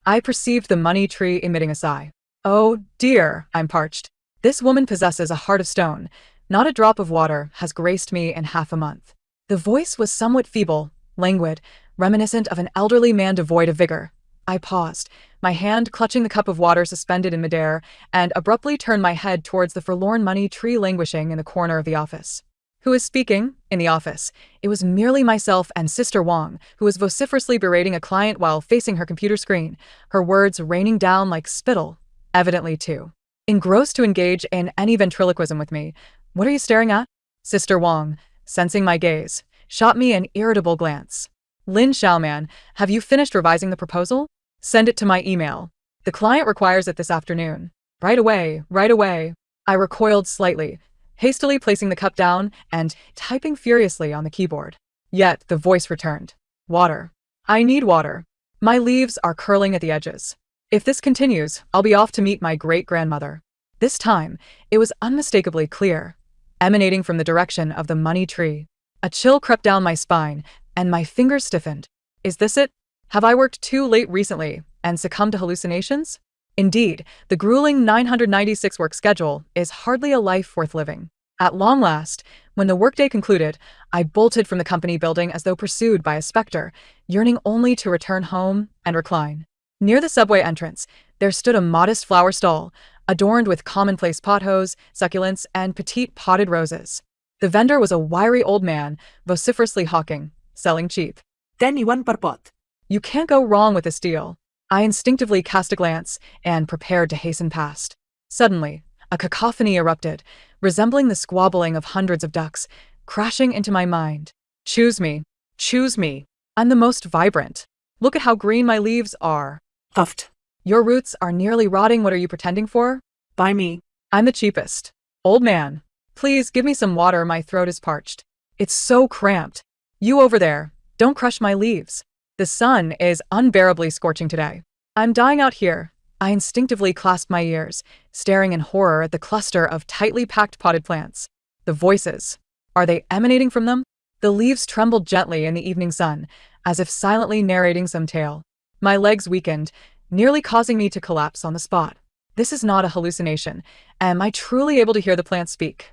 I perceived the money tree emitting a sigh. Oh dear, I'm parched. This woman possesses a heart of stone. Not a drop of water has graced me in half a month. The voice was somewhat feeble, languid, reminiscent of an elderly man devoid of vigor. I paused, my hand clutching the cup of water suspended in midair, and abruptly turned my head towards the forlorn money tree languishing in the corner of the office. Who is speaking? In the office. It was merely myself and Sister Wang, who was vociferously berating a client while facing her computer screen, her words raining down like spittle, evidently too engrossed to engage in any ventriloquism with me. What are you staring at? Sister Wang, sensing my gaze, shot me an irritable glance. Lin Xiaoman, have you finished revising the proposal? Send it to my email. The client requires it this afternoon. Right away, right away. I recoiled slightly, hastily placing the cup down and typing furiously on the keyboard. Yet the voice returned. Water. I need water. My leaves are curling at the edges. If this continues, I'll be off to meet my great-grandmother. This time, it was unmistakably clear, emanating from the direction of the money tree. A chill crept down my spine, and my fingers stiffened. Is this it? Have I worked too late recently and succumbed to hallucinations? Indeed, the grueling 996 work schedule is hardly a life worth living. At long last, when the workday concluded, I bolted from the company building as though pursued by a specter, yearning only to return home and recline. Near the subway entrance, there stood a modest flower stall, adorned with commonplace pothos, succulents, and petite potted roses. The vendor was a wiry old man, vociferously hawking, selling cheap. 10 yuan per pot. You can't go wrong with this deal. I instinctively cast a glance and prepared to hasten past. Suddenly, a cacophony erupted, resembling the squabbling of hundreds of ducks, crashing into my mind. Choose me. Choose me. I'm the most vibrant. Look at how green my leaves are. Huffed. Your roots are nearly rotting. What are you pretending for? Buy me. I'm the cheapest. Old man, please give me some water. My throat is parched. It's so cramped. You over there, don't crush my leaves. The sun is unbearably scorching today. I'm dying out here. I instinctively clasped my ears, staring in horror at the cluster of tightly packed potted plants. The voices. Are they emanating from them? The leaves trembled gently in the evening sun, as if silently narrating some tale. My legs weakened, nearly causing me to collapse on the spot. This is not a hallucination. Am I truly able to hear the plants speak?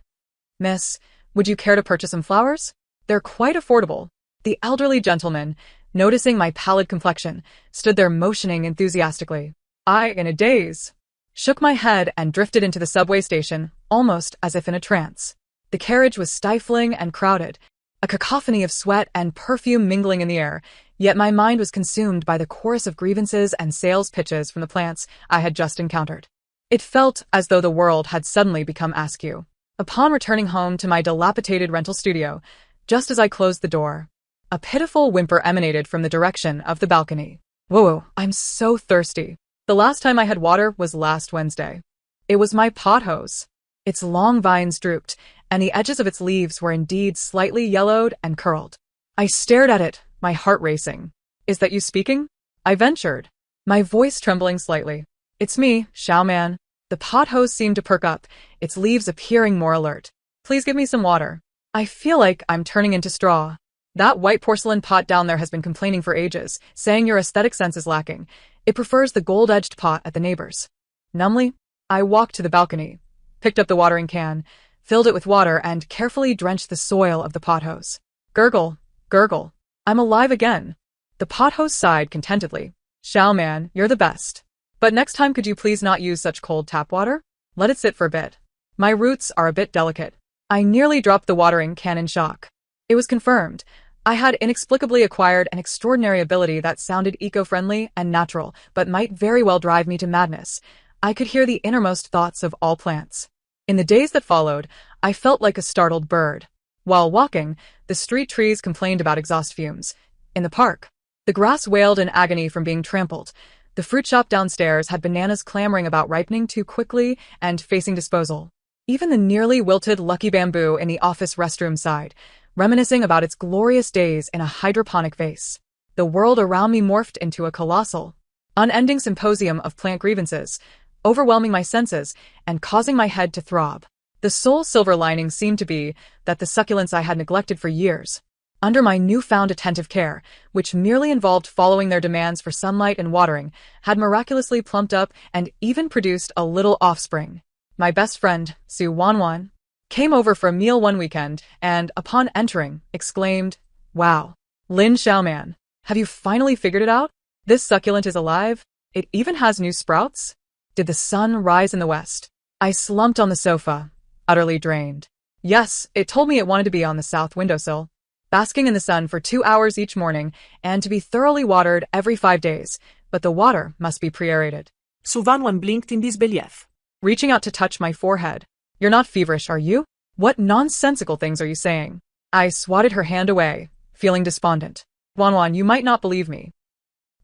Miss, would you care to purchase some flowers? They're quite affordable. The elderly gentleman, noticing my pallid complexion, stood there motioning enthusiastically. I, in a daze, shook my head and drifted into the subway station, almost as if in a trance. The carriage was stifling and crowded, a cacophony of sweat and perfume mingling in the air, yet my mind was consumed by the chorus of grievances and sales pitches from the plants I had just encountered. It felt as though the world had suddenly become askew. Upon returning home to my dilapidated rental studio, just as I closed the door, a pitiful whimper emanated from the direction of the balcony. Whoa, I'm so thirsty. The last time I had water was last Wednesday. It was my pothos. Its long vines drooped, and the edges of its leaves were indeed slightly yellowed and curled. I stared at it, my heart racing. Is that you speaking? I ventured, my voice trembling slightly. It's me, Xiaoman. The pothos seemed to perk up, its leaves appearing more alert. Please give me some water. I feel like I'm turning into straw. That white porcelain pot down there has been complaining for ages, saying your aesthetic sense is lacking. It prefers the gold-edged pot at the neighbor's. Numbly, I walked to the balcony, picked up the watering can, filled it with water, and carefully drenched the soil of the pothose. Gurgle, gurgle. I'm alive again. The pothose sighed contentedly. Xiaoman, you're the best. But next time could you please not use such cold tap water? Let it sit for a bit. My roots are a bit delicate. I nearly dropped the watering can in shock. It was confirmed. I had inexplicably acquired an extraordinary ability that sounded eco-friendly and natural, but might very well drive me to madness. I could hear the innermost thoughts of all plants. In the days that followed, I felt like a startled bird. While walking, the street trees complained about exhaust fumes. In the park, the grass wailed in agony from being trampled. The fruit shop downstairs had bananas clamoring about ripening too quickly and facing disposal. Even the nearly wilted lucky bamboo in the office restroom sighed, reminiscing about its glorious days in a hydroponic vase. The world around me morphed into a colossal, unending symposium of plant grievances, overwhelming my senses and causing my head to throb. The sole silver lining seemed to be that the succulents I had neglected for years, Under my newfound attentive care, which merely involved following their demands for sunlight and watering, had miraculously plumped up and even produced a little offspring. My best friend, Su Wanwan, came over for a meal one weekend and, upon entering, exclaimed, "Wow, Lin Xiaoman, have you finally figured it out? This succulent is alive? It even has new sprouts? Did the sun rise in the west?" I slumped on the sofa, utterly drained. Yes, it told me it wanted to be on the south windowsill, basking in the sun for 2 hours each morning and to be thoroughly watered every 5 days, but the water must be pre-aerated. Su Wanwan blinked in disbelief. Reaching out to touch my forehead. "You're not feverish, are you? What nonsensical things are you saying?" I swatted her hand away, feeling despondent. "Wanwan, you might not believe me."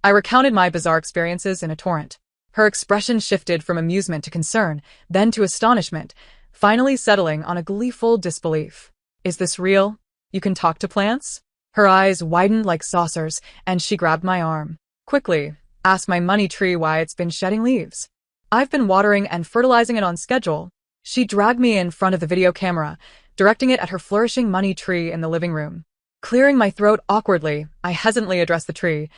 I recounted my bizarre experiences in a torrent. Her expression shifted from amusement to concern, then to astonishment, finally settling on a gleeful disbelief. "Is this real? You can talk to plants?" Her eyes widened like saucers, and she grabbed my arm. "Quickly, ask my money tree why it's been shedding leaves. I've been watering and fertilizing it on schedule." She dragged me in front of the video camera, directing it at her flourishing money tree in the living room. Clearing my throat awkwardly, I hesitantly addressed the tree.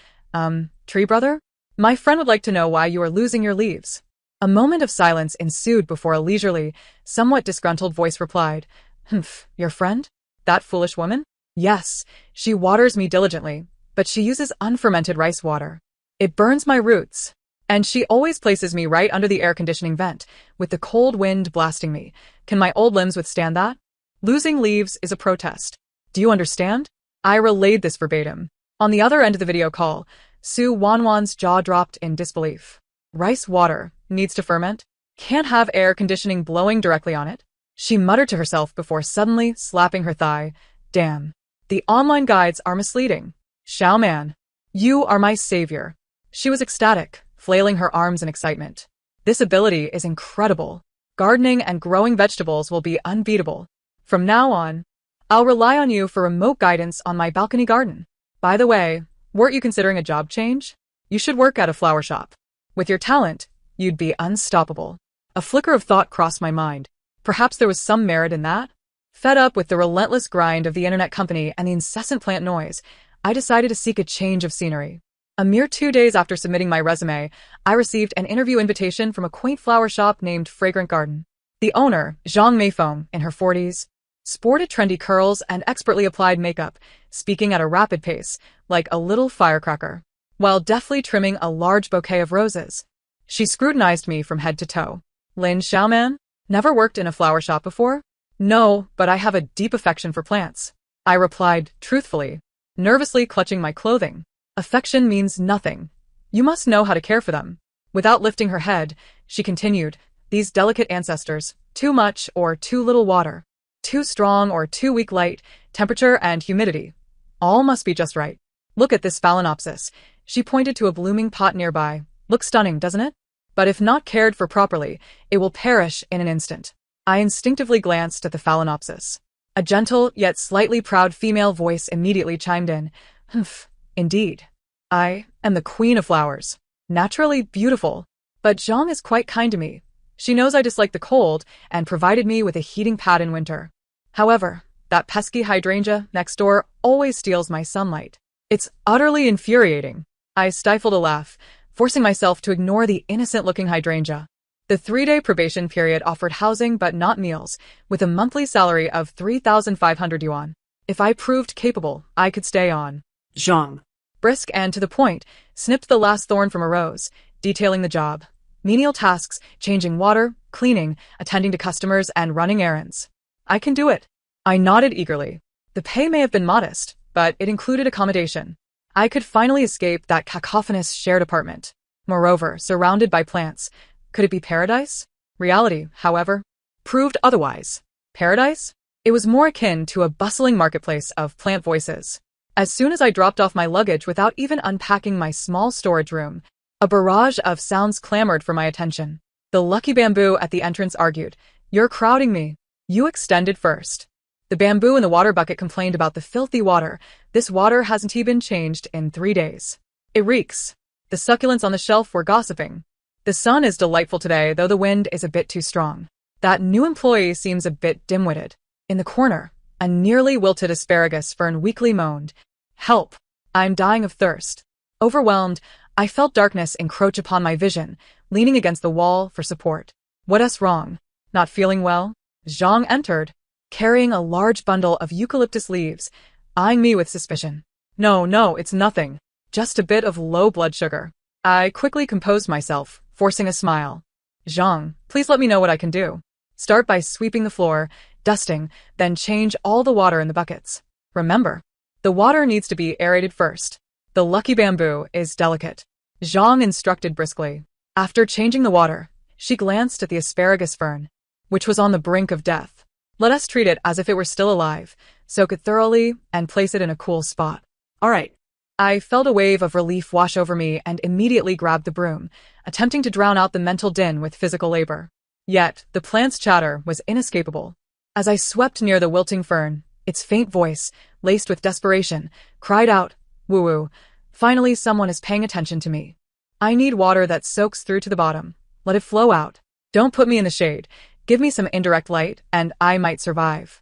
Tree brother? My friend would like to know why you are losing your leaves." A moment of silence ensued before a leisurely, somewhat disgruntled voice replied, "Humph, your friend? That foolish woman? Yes, she waters me diligently, but she uses unfermented rice water. It burns my roots. And she always places me right under the air conditioning vent, with the cold wind blasting me. Can my old limbs withstand that? Losing leaves is a protest. Do you understand?" I relayed this verbatim. On the other end of the video call, Su Wanwan's jaw dropped in disbelief. "Rice water needs to ferment? Can't have air conditioning blowing directly on it?" She muttered to herself before suddenly slapping her thigh. "Damn. The online guides are misleading. Xiaoman, you are my savior." She was ecstatic, flailing her arms in excitement. "This ability is incredible. Gardening and growing vegetables will be unbeatable. From now on, I'll rely on you for remote guidance on my balcony garden. By the way, weren't you considering a job change? You should work at a flower shop. With your talent, you'd be unstoppable." A flicker of thought crossed my mind. Perhaps there was some merit in that? Fed up with the relentless grind of the internet company and the incessant plant noise, I decided to seek a change of scenery. A mere 2 days after submitting my resume, I received an interview invitation from a quaint flower shop named Fragrant Garden. The owner, Zhang Meifeng, in her 40s, sported trendy curls and expertly applied makeup, speaking at a rapid pace, like a little firecracker, while deftly trimming a large bouquet of roses. She scrutinized me from head to toe. "Lin Xiaoman? Never worked in a flower shop before?" "No, but I have a deep affection for plants," I replied truthfully, nervously clutching my clothing. "Affection means nothing. You must know how to care for them." Without lifting her head, she continued, "These delicate ancestors, too much or too little water, too strong or too weak light, temperature and humidity. All must be just right. Look at this phalaenopsis." She pointed to a blooming pot nearby. "Looks stunning, doesn't it? But if not cared for properly, it will perish in an instant." I instinctively glanced at the phalaenopsis. A gentle yet slightly proud female voice immediately chimed in. "Humph, indeed. I am the queen of flowers. Naturally beautiful. But Zhang is quite kind to me. She knows I dislike the cold and provided me with a heating pad in winter. However, that pesky hydrangea next door always steals my sunlight. It's utterly infuriating." I stifled a laugh, forcing myself to ignore the innocent-looking hydrangea. The 3-day probation period offered housing but not meals, with a monthly salary of 3,500 yuan. If I proved capable, I could stay on. Zhang, Brisk and to the point, snipped the last thorn from a rose, detailing the job. Menial tasks, changing water, cleaning, attending to customers, and running errands. I can do it. I nodded eagerly. The pay may have been modest, but it included accommodation. I could finally escape that cacophonous shared apartment. Moreover, surrounded by plants. Could it be paradise? Reality, however, proved otherwise. Paradise? It was more akin to a bustling marketplace of plant voices. As soon as I dropped off my luggage without even unpacking my small storage room, a barrage of sounds clamored for my attention. The lucky bamboo at the entrance argued, "You're crowding me. You extended first." The bamboo in the water bucket complained about the filthy water. "This water hasn't even been changed in 3 days. It reeks." The succulents on the shelf were gossiping. "The sun is delightful today, though the wind is a bit too strong. That new employee seems a bit dim-witted." In the corner, A nearly wilted asparagus fern weakly moaned. Help! I'm dying of thirst. Overwhelmed, I felt darkness encroach upon my vision, leaning against the wall for support. What's wrong? Not feeling well? Zhang entered, carrying a large bundle of eucalyptus leaves, eyeing me with suspicion. No, it's nothing. Just a bit of low blood sugar. I quickly composed myself, forcing a smile. Zhang, please let me know what I can do. Start by sweeping the floor, dusting, then change all the water in the buckets. Remember, the water needs to be aerated first. The lucky bamboo is delicate. Zhang instructed briskly. After changing the water, she glanced at the asparagus fern, which was on the brink of death. Let us treat it as if it were still alive, soak it thoroughly, and place it in a cool spot. All right. I felt a wave of relief wash over me and immediately grabbed the broom, attempting to drown out the mental din with physical labor. Yet, the plant's chatter was inescapable. As I swept near the wilting fern, its faint voice, laced with desperation, cried out, "Woo-woo, finally someone is paying attention to me. I need water that soaks through to the bottom. Let it flow out. Don't put me in the shade. Give me some indirect light, and I might survive."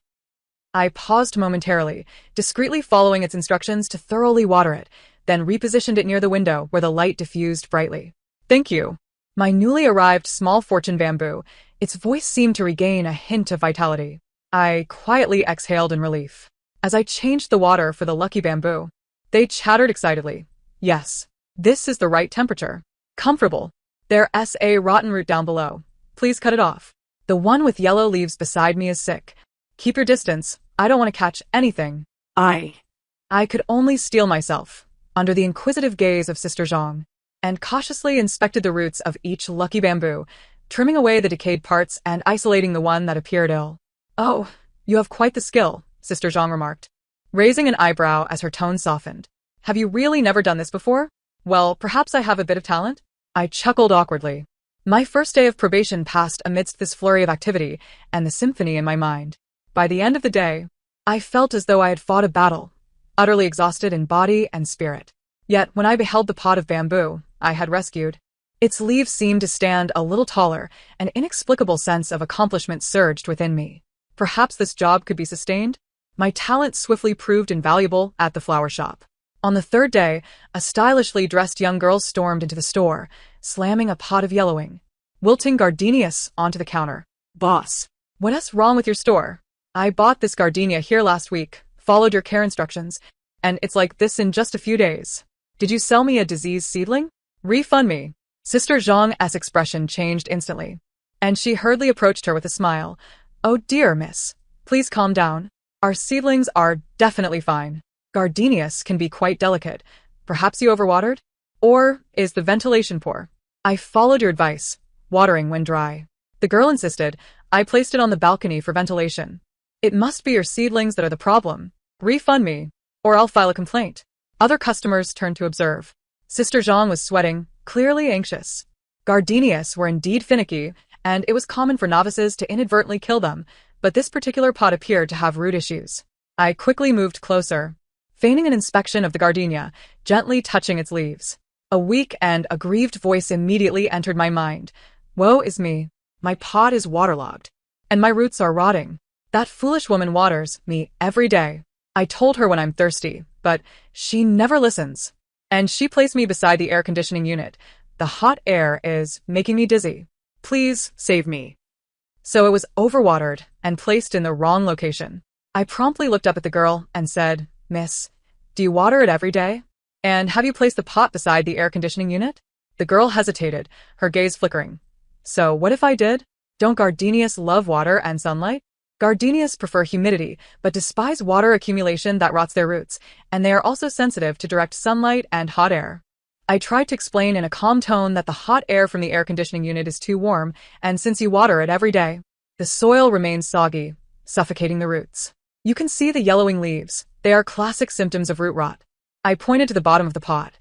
I paused momentarily, discreetly following its instructions to thoroughly water it, then repositioned it near the window where the light diffused brightly. "Thank you." My newly arrived small fortune bamboo, its voice seemed to regain a hint of vitality. I quietly exhaled in relief. As I changed the water for the lucky bamboo, they chattered excitedly. "Yes, this is the right temperature. Comfortable. There's a rotten root down below. Please cut it off. The one with yellow leaves beside me is sick. Keep your distance. I don't want to catch anything." I could only steel myself, under the inquisitive gaze of Sister Zhang, and cautiously inspected the roots of each lucky bamboo, trimming away the decayed parts and isolating the one that appeared ill. "Oh, you have quite the skill," Sister Zhang remarked, raising an eyebrow as her tone softened. "Have you really never done this before? Well, perhaps I have a bit of talent?" I chuckled awkwardly. My first day of probation passed amidst this flurry of activity and the symphony in my mind. By the end of the day, I felt as though I had fought a battle, utterly exhausted in body and spirit. Yet when I beheld the pot of bamboo I had rescued, its leaves seemed to stand a little taller, an inexplicable sense of accomplishment surged within me. Perhaps this job could be sustained? My talent swiftly proved invaluable at the flower shop. On the third day, a stylishly dressed young girl stormed into the store, slamming a pot of yellowing, wilting gardenias onto the counter. "Boss, what's wrong with your store? I bought this gardenia here last week, followed your care instructions, and it's like this in just a few days. Did you sell me a diseased seedling? Refund me." Sister Zhang's expression changed instantly, and she hurriedly approached her with a smile. "Oh dear, miss. Please calm down. Our seedlings are definitely fine. Gardenias can be quite delicate. Perhaps you overwatered? Or is the ventilation poor? I followed your advice, watering when dry." The girl insisted. "I placed it on the balcony for ventilation. It must be your seedlings that are the problem. Refund me, or I'll file a complaint." Other customers turned to observe. Sister Zhang was sweating, clearly anxious. Gardenias were indeed finicky, and it was common for novices to inadvertently kill them, but this particular pot appeared to have root issues. I quickly moved closer, feigning an inspection of the gardenia, gently touching its leaves. A weak and aggrieved voice immediately entered my mind. "Woe is me. My pot is waterlogged, and my roots are rotting. That foolish woman waters me every day. I told her when I'm thirsty, but she never listens. And she placed me beside the air conditioning unit. The hot air is making me dizzy. Please save me." So it was overwatered and placed in the wrong location. I promptly looked up at the girl and said, "Miss, do you water it every day? And have you placed the pot beside the air conditioning unit?" The girl hesitated, her gaze flickering. "So what if I did? Don't gardenias love water and sunlight?" Gardenias prefer humidity, but despise water accumulation that rots their roots, and they are also sensitive to direct sunlight and hot air. I tried to explain in a calm tone that the hot air from the air conditioning unit is too warm, and since you water it every day, the soil remains soggy, suffocating the roots. You can see the yellowing leaves. They are classic symptoms of root rot. I pointed to the bottom of the pot.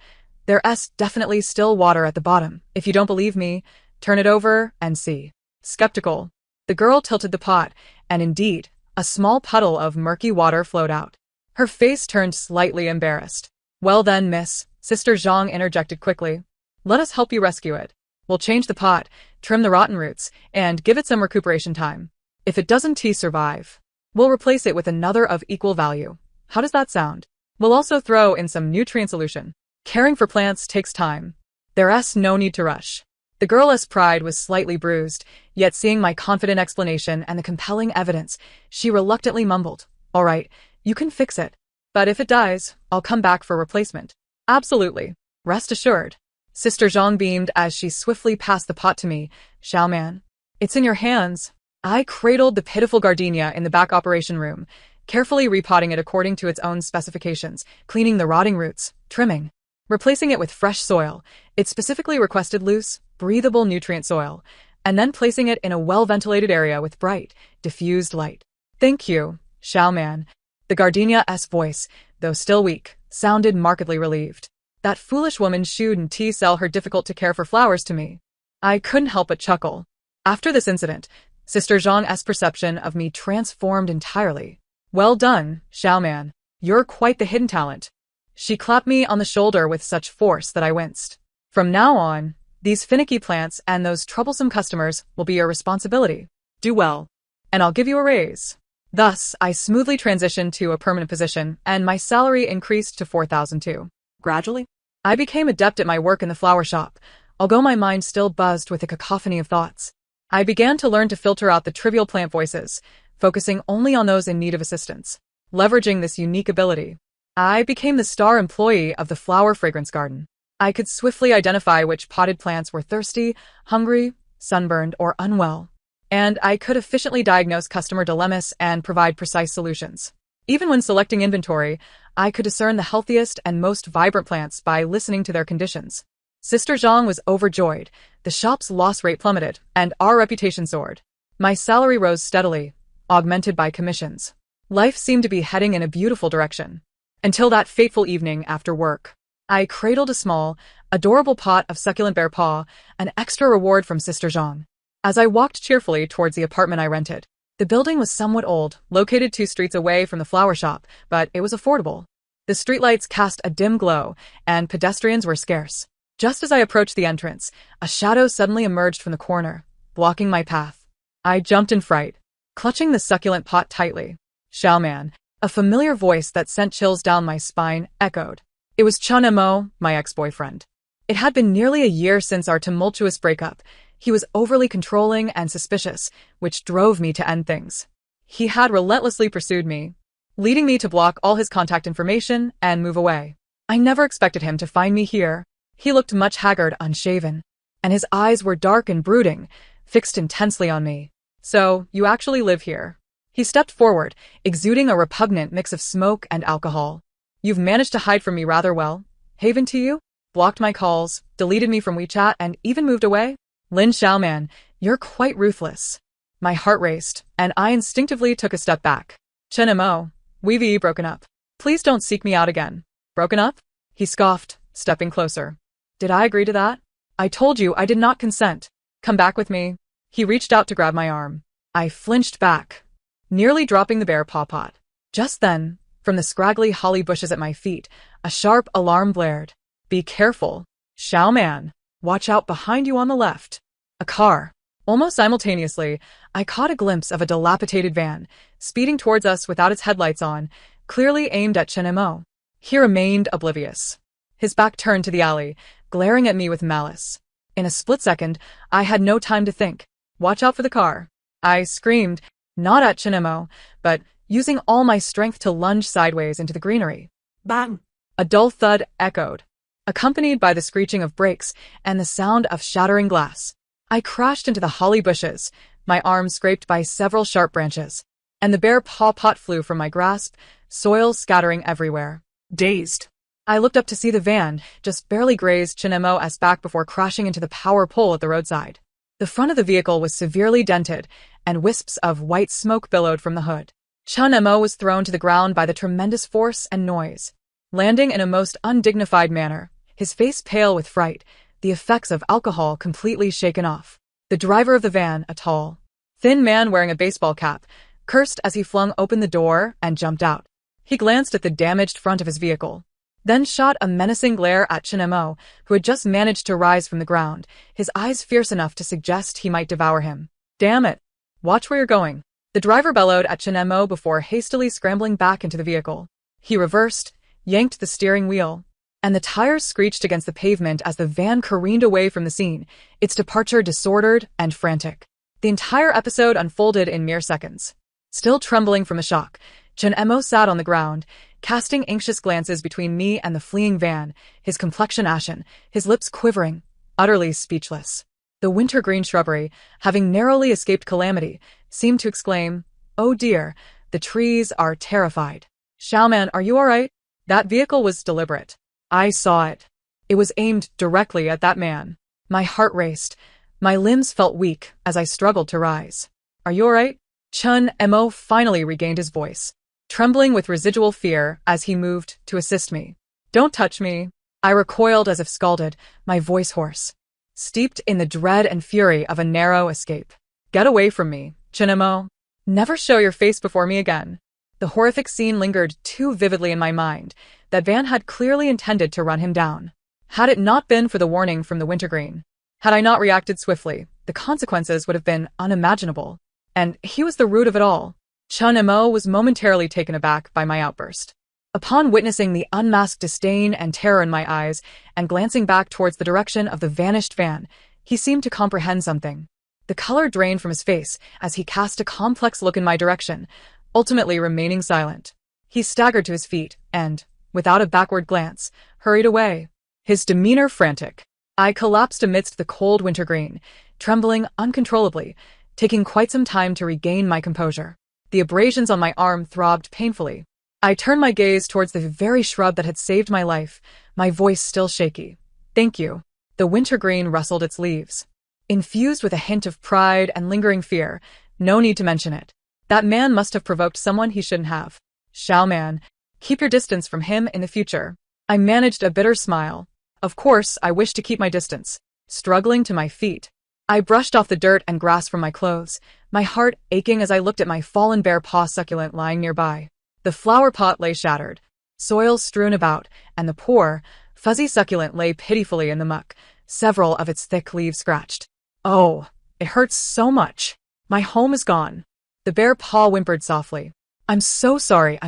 There's definitely still water at the bottom. If you don't believe me, turn it over and see. Skeptical, the girl tilted the pot, and indeed, a small puddle of murky water flowed out. Her face turned slightly embarrassed. "Well then, miss," Sister Zhang interjected quickly, "let us help you rescue it. We'll change the pot, trim the rotten roots, and give it some recuperation time. If it doesn't survive, We'll replace it with another of equal value. How does that sound? We'll also throw in some nutrient solution. Caring for plants takes time. There's no need to rush. The girl's pride was slightly bruised, yet seeing my confident explanation and the compelling evidence, she reluctantly mumbled, "All right, you can fix it. But if it dies, I'll come back for replacement." "Absolutely. Rest assured." Sister Zhang beamed as she swiftly passed the pot to me. "Xiaoman, it's in your hands." I cradled the pitiful gardenia in the back operation room, carefully repotting it according to its own specifications, cleaning the rotting roots, trimming, replacing it with fresh soil. It specifically requested loose, breathable nutrient soil, and then placing it in a well-ventilated area with bright, diffused light. "Thank you, Xiaoman." The gardenia's voice, though still weak, sounded markedly relieved. That foolish woman shouldn't sell her difficult-to-care-for flowers to me. I couldn't help but chuckle. After this incident, Sister Zhang's perception of me transformed entirely. "Well done, Xiaoman. You're quite the hidden talent." She clapped me on the shoulder with such force that I winced. "From now on, these finicky plants and those troublesome customers will be your responsibility. Do well, and I'll give you a raise." Thus, I smoothly transitioned to a permanent position, and my salary increased to 4,002. Gradually, I became adept at my work in the flower shop, although my mind still buzzed with a cacophony of thoughts. I began to learn to filter out the trivial plant voices, focusing only on those in need of assistance. Leveraging this unique ability, I became the star employee of the flower fragrance garden. I could swiftly identify which potted plants were thirsty, hungry, sunburned, or unwell, and I could efficiently diagnose customer dilemmas and provide precise solutions. Even when selecting inventory, I could discern the healthiest and most vibrant plants by listening to their conditions. Sister Zhang was overjoyed. The shop's loss rate plummeted, and our reputation soared. My salary rose steadily, augmented by commissions. Life seemed to be heading in a beautiful direction. Until that fateful evening after work. I cradled a small, adorable pot of succulent bear paw, an extra reward from Sister Zhang. As I walked cheerfully towards the apartment I rented, the building was somewhat old, located 2 streets away from the flower shop, but it was affordable. The streetlights cast a dim glow, and pedestrians were scarce. Just as I approached the entrance, a shadow suddenly emerged from the corner, blocking my path. I jumped in fright, clutching the succulent pot tightly. "Xiaoman," a familiar voice that sent chills down my spine, echoed. It was Chen Mo, my ex-boyfriend. It had been nearly a year since our tumultuous breakup. He was overly controlling and suspicious, which drove me to end things. He had relentlessly pursued me, leading me to block all his contact information and move away. I never expected him to find me here. He looked much haggard, unshaven, and his eyes were dark and brooding, fixed intensely on me. "So, you actually live here?" He stepped forward, exuding a repugnant mix of smoke and alcohol. "You've managed to hide from me rather well. Haven to you? Blocked my calls, deleted me from WeChat, and even moved away? Lin Xiaoman, you're quite ruthless." My heart raced, and I instinctively took a step back. "Chen Mo, we've broken up. Please don't seek me out again." "Broken up?" He scoffed, stepping closer. "Did I agree to that? I told you I did not consent. Come back with me." He reached out to grab my arm. I flinched back, nearly dropping the bear paw pot. Just then, from the scraggly holly bushes at my feet, a sharp alarm blared. "Be careful, Xiaoman. Watch out behind you on the left." A car. Almost simultaneously, I caught a glimpse of a dilapidated van, speeding towards us without its headlights on, clearly aimed at Chen Mo. He remained oblivious, his back turned to the alley, glaring at me with malice. In a split second, I had no time to think. "Watch out for the car," I screamed, not at Chen Mo, but using all my strength to lunge sideways into the greenery. Bang! A dull thud echoed, accompanied by the screeching of brakes and the sound of shattering glass. I crashed into the holly bushes, my arm scraped by several sharp branches, and the bear paw pot flew from my grasp, soil scattering everywhere. Dazed, I looked up to see the van just barely grazed Chen Mo's back before crashing into the power pole at the roadside. The front of the vehicle was severely dented, and wisps of white smoke billowed from the hood. Chen Mo was thrown to the ground by the tremendous force and noise, landing in a most undignified manner, his face pale with fright, the effects of alcohol completely shaken off. The driver of the van, a tall, thin man wearing a baseball cap, cursed as he flung open the door and jumped out. He glanced at the damaged front of his vehicle, then shot a menacing glare at Chen Mo, who had just managed to rise from the ground, his eyes fierce enough to suggest he might devour him. "Damn it! Watch where you're going." The driver bellowed at Chinemo before hastily scrambling back into the vehicle. He reversed, yanked the steering wheel, and the tires screeched against the pavement as the van careened away from the scene, its departure disordered and frantic. The entire episode unfolded in mere seconds. Still trembling from the shock, Chinemo sat on the ground, casting anxious glances between me and the fleeing van, his complexion ashen, his lips quivering, utterly speechless. The wintergreen shrubbery, having narrowly escaped calamity, seemed to exclaim, "Oh dear, the trees are terrified." "Xiaoman, are you all right?" That vehicle was deliberate. I saw it. It was aimed directly at that man. My heart raced. My limbs felt weak as I struggled to rise. "Are you all right?" Chun Mo finally regained his voice, trembling with residual fear as he moved to assist me. "Don't touch me." I recoiled as if scalded, my voice hoarse, steeped in the dread and fury of a narrow escape. "Get away from me, Chinemo. Never show your face before me again." The horrific scene lingered too vividly in my mind. That van had clearly intended to run him down. Had it not been for the warning from the wintergreen, had I not reacted swiftly, the consequences would have been unimaginable. And he was the root of it all. Chun Mo was momentarily taken aback by my outburst. Upon witnessing the unmasked disdain and terror in my eyes and glancing back towards the direction of the vanished van, he seemed to comprehend something. The color drained from his face as he cast a complex look in my direction, ultimately remaining silent. He staggered to his feet and, without a backward glance, hurried away, his demeanor frantic. I collapsed amidst the cold wintergreen, trembling uncontrollably, taking quite some time to regain my composure. The abrasions on my arm throbbed painfully. I turned my gaze towards the very shrub that had saved my life, my voice still shaky. "Thank you." The wintergreen rustled its leaves. Infused with a hint of pride and lingering fear, no need to mention it. That man must have provoked someone he shouldn't have. "Xiaoman, keep your distance from him in the future." I managed a bitter smile. Of course, I wished to keep my distance. Struggling to my feet, I brushed off the dirt and grass from my clothes, my heart aching as I looked at my fallen bear paw succulent lying nearby. The flower pot lay shattered, soil strewn about, and the poor, fuzzy succulent lay pitifully in the muck, several of its thick leaves scratched. "Oh, it hurts so much. My home is gone." The bear paw whimpered softly. I'm so sorry."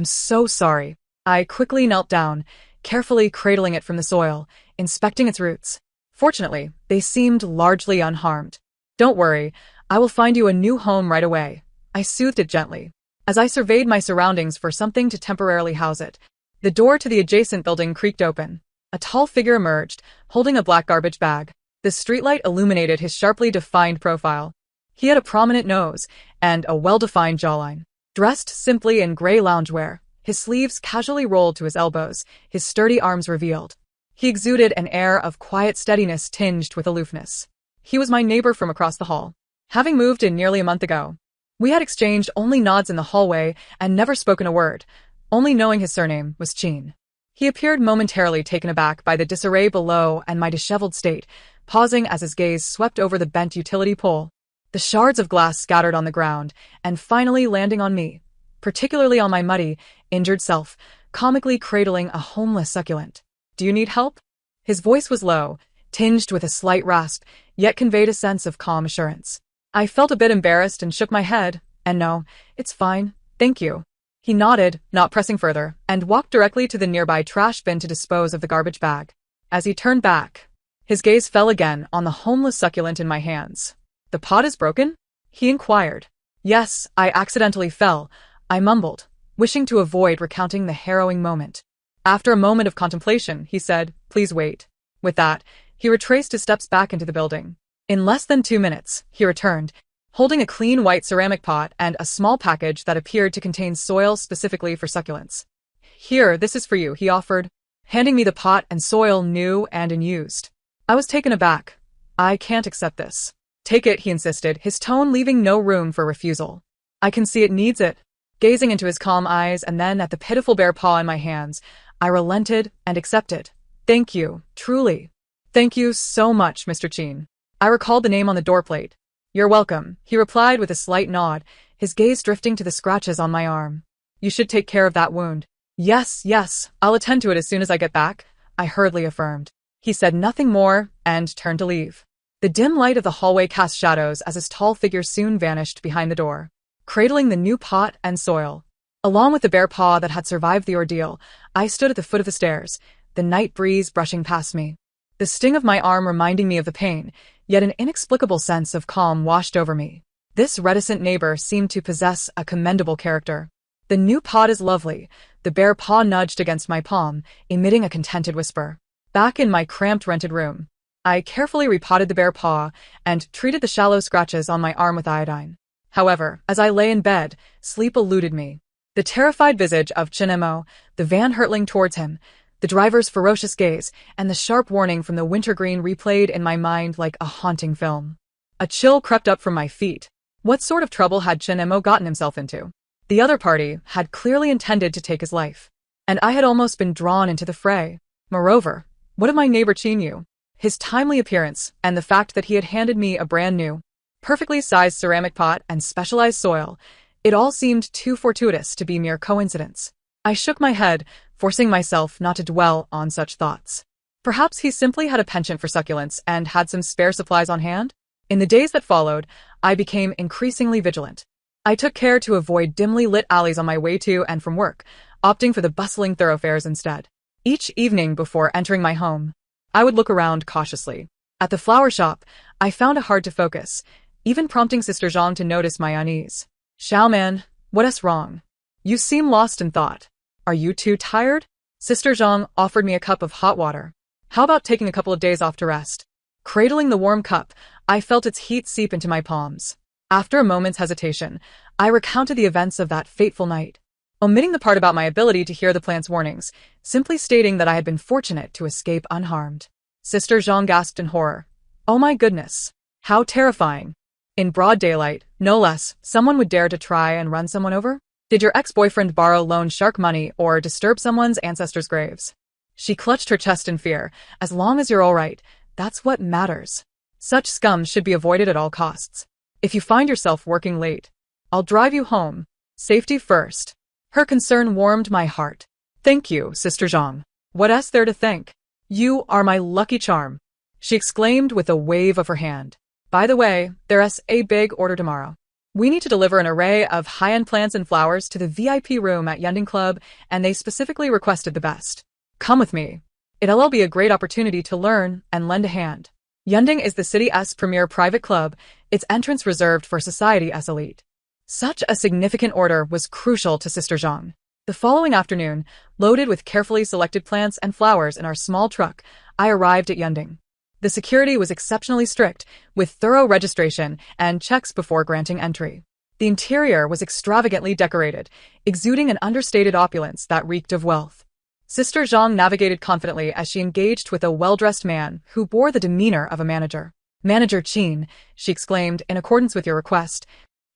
I quickly knelt down, carefully cradling it from the soil, inspecting its roots. Fortunately, they seemed largely unharmed. "Don't worry, I will find you a new home right away," I soothed it gently. As I surveyed my surroundings for something to temporarily house it, the door to the adjacent building creaked open. A tall figure emerged, holding a black garbage bag. The streetlight illuminated his sharply defined profile. He had a prominent nose and a well-defined jawline. Dressed simply in gray loungewear, his sleeves casually rolled to his elbows, his sturdy arms revealed. He exuded an air of quiet steadiness tinged with aloofness. He was my neighbor from across the hall. Having moved in nearly a month ago, we had exchanged only nods in the hallway and never spoken a word, only knowing his surname was Qin. He appeared momentarily taken aback by the disarray below and my disheveled state, pausing as his gaze swept over the bent utility pole, the shards of glass scattered on the ground, and finally landing on me, particularly on my muddy, injured self, comically cradling a homeless succulent. "Do you need help?" His voice was low, tinged with a slight rasp, yet conveyed a sense of calm assurance. I felt a bit embarrassed and shook my head, and "No, it's fine, thank you." He nodded, not pressing further, and walked directly to the nearby trash bin to dispose of the garbage bag. As he turned back, his gaze fell again on the homeless succulent in my hands. "The pot is broken?" he inquired. "Yes, I accidentally fell," I mumbled, wishing to avoid recounting the harrowing moment. After a moment of contemplation, he said, "Please wait." With that, he retraced his steps back into the building. In less than 2 minutes, he returned, holding a clean white ceramic pot and a small package that appeared to contain soil specifically for succulents. "Here, this is for you," he offered, handing me the pot and soil new and unused. I was taken aback. "I can't accept this." "Take it," he insisted, his tone leaving no room for refusal. "I can see it needs it." Gazing into his calm eyes and then at the pitiful bear paw in my hands, I relented and accepted. "Thank you, truly. Thank you so much, Mr. Qin." I recalled the name on the doorplate. "You're welcome," he replied with a slight nod, his gaze drifting to the scratches on my arm. "You should take care of that wound." Yes, I'll attend to it as soon as I get back," I hurriedly affirmed. He said nothing more and turned to leave. The dim light of the hallway cast shadows as his tall figure soon vanished behind the door. cradling the new pot and soil. Along with the bare paw that had survived the ordeal, I stood at the foot of the stairs, the night breeze brushing past me. The sting of my arm reminding me of the pain, yet an inexplicable sense of calm washed over me. This reticent neighbor seemed to possess a commendable character. The new pot is lovely, the bare paw nudged against my palm, emitting a contented whisper. Back in my cramped rented room, I carefully repotted the bare paw and treated the shallow scratches on my arm with iodine. However, as I lay in bed, sleep eluded me. The terrified visage of Chinemo, the van hurtling towards him, the driver's ferocious gaze, and the sharp warning from the wintergreen replayed in my mind like a haunting film. A chill crept up from my feet. What sort of trouble had Chinemo gotten himself into? The other party had clearly intended to take his life, and I had almost been drawn into the fray. Moreover, what of my neighbor Chinyu? His timely appearance, and the fact that he had handed me a brand new, perfectly sized ceramic pot and specialized soil, it all seemed too fortuitous to be mere coincidence. I shook my head, forcing myself not to dwell on such thoughts. Perhaps he simply had a penchant for succulents and had some spare supplies on hand? In the days that followed, I became increasingly vigilant. I took care to avoid dimly lit alleys on my way to and from work, opting for the bustling thoroughfares instead. Each evening before entering my home, I would look around cautiously. At the flower shop, I found it hard to focus, even prompting Sister Zhang to notice my unease. "Xiaoman, what's wrong? You seem lost in thought. Are you too tired?" Sister Zhang offered me a cup of hot water. "How about taking a couple of days off to rest?" Cradling the warm cup, I felt its heat seep into my palms. After a moment's hesitation, I recounted the events of that fateful night, omitting the part about my ability to hear the plant's warnings, simply stating that I had been fortunate to escape unharmed. Sister Zhang gasped in horror. "Oh my goodness. How terrifying. In broad daylight, no less, someone would dare to try and run someone over? Did your ex-boyfriend borrow loan shark money or disturb someone's ancestors' graves?" She clutched her chest in fear. "As long as you're all right, that's what matters. Such scum should be avoided at all costs. If you find yourself working late, I'll drive you home. Safety first." Her concern warmed my heart. "Thank you, Sister Zhang. What's there to thank? You are my lucky charm," she exclaimed with a wave of her hand. "By the way, there's a big order tomorrow. We need to deliver an array of high-end plants and flowers to the VIP room at Yunding Club, and they specifically requested the best. Come with me. It'll be a great opportunity to learn and lend a hand." Yunding is the city's premier private club, its entrance reserved for society's elite. Such a significant order was crucial to Sister Zhang. The following afternoon, loaded with carefully selected plants and flowers in our small truck, I arrived at Yunding. The security was exceptionally strict, with thorough registration and checks before granting entry. The interior was extravagantly decorated, exuding an understated opulence that reeked of wealth. Sister Zhang navigated confidently as she engaged with a well-dressed man who bore the demeanor of a manager. "Manager Qin," she exclaimed, "in accordance with your request,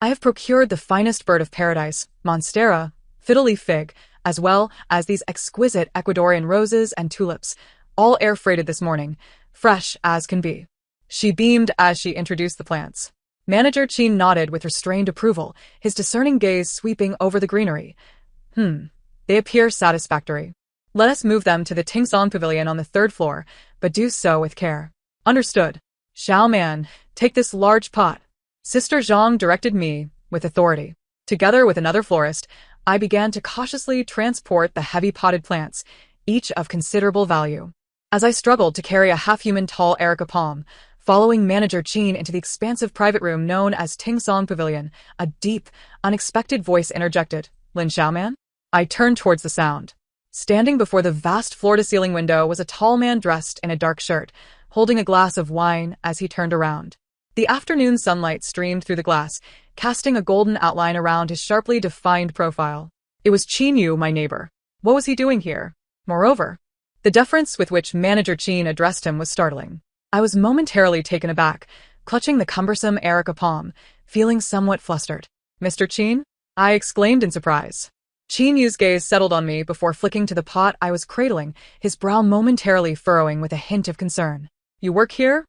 I have procured the finest bird of paradise, Monstera, fiddle-leaf fig, as well as these exquisite Ecuadorian roses and tulips, all air-freighted this morning, fresh as can be." She beamed as she introduced the plants. Manager Qin nodded with restrained approval, his discerning gaze sweeping over the greenery. They appear satisfactory. Let us move them to the Tingsong Pavilion on the 3rd floor, but do so with care." "Understood. Xiaoman, take this large pot." Sister Zhang directed me with authority. Together with another florist, I began to cautiously transport the heavy potted plants, each of considerable value. As I struggled to carry a half-human tall Erica palm, following Manager Qin into the expansive private room known as Tingsong Pavilion, a deep, unexpected voice interjected, "Lin Xiaoman?" I turned towards the sound. Standing before the vast floor-to-ceiling window was a tall man dressed in a dark shirt, holding a glass of wine as he turned around. The afternoon sunlight streamed through the glass, casting a golden outline around his sharply defined profile. It was Qin Yu, my neighbor. What was he doing here? Moreover, the deference with which Manager Qin addressed him was startling. I was momentarily taken aback, clutching the cumbersome Erica palm, feeling somewhat flustered. "Mr. Qin?" I exclaimed in surprise. Qin Yu's gaze settled on me before flicking to the pot I was cradling, his brow momentarily furrowing with a hint of concern. "You work here?"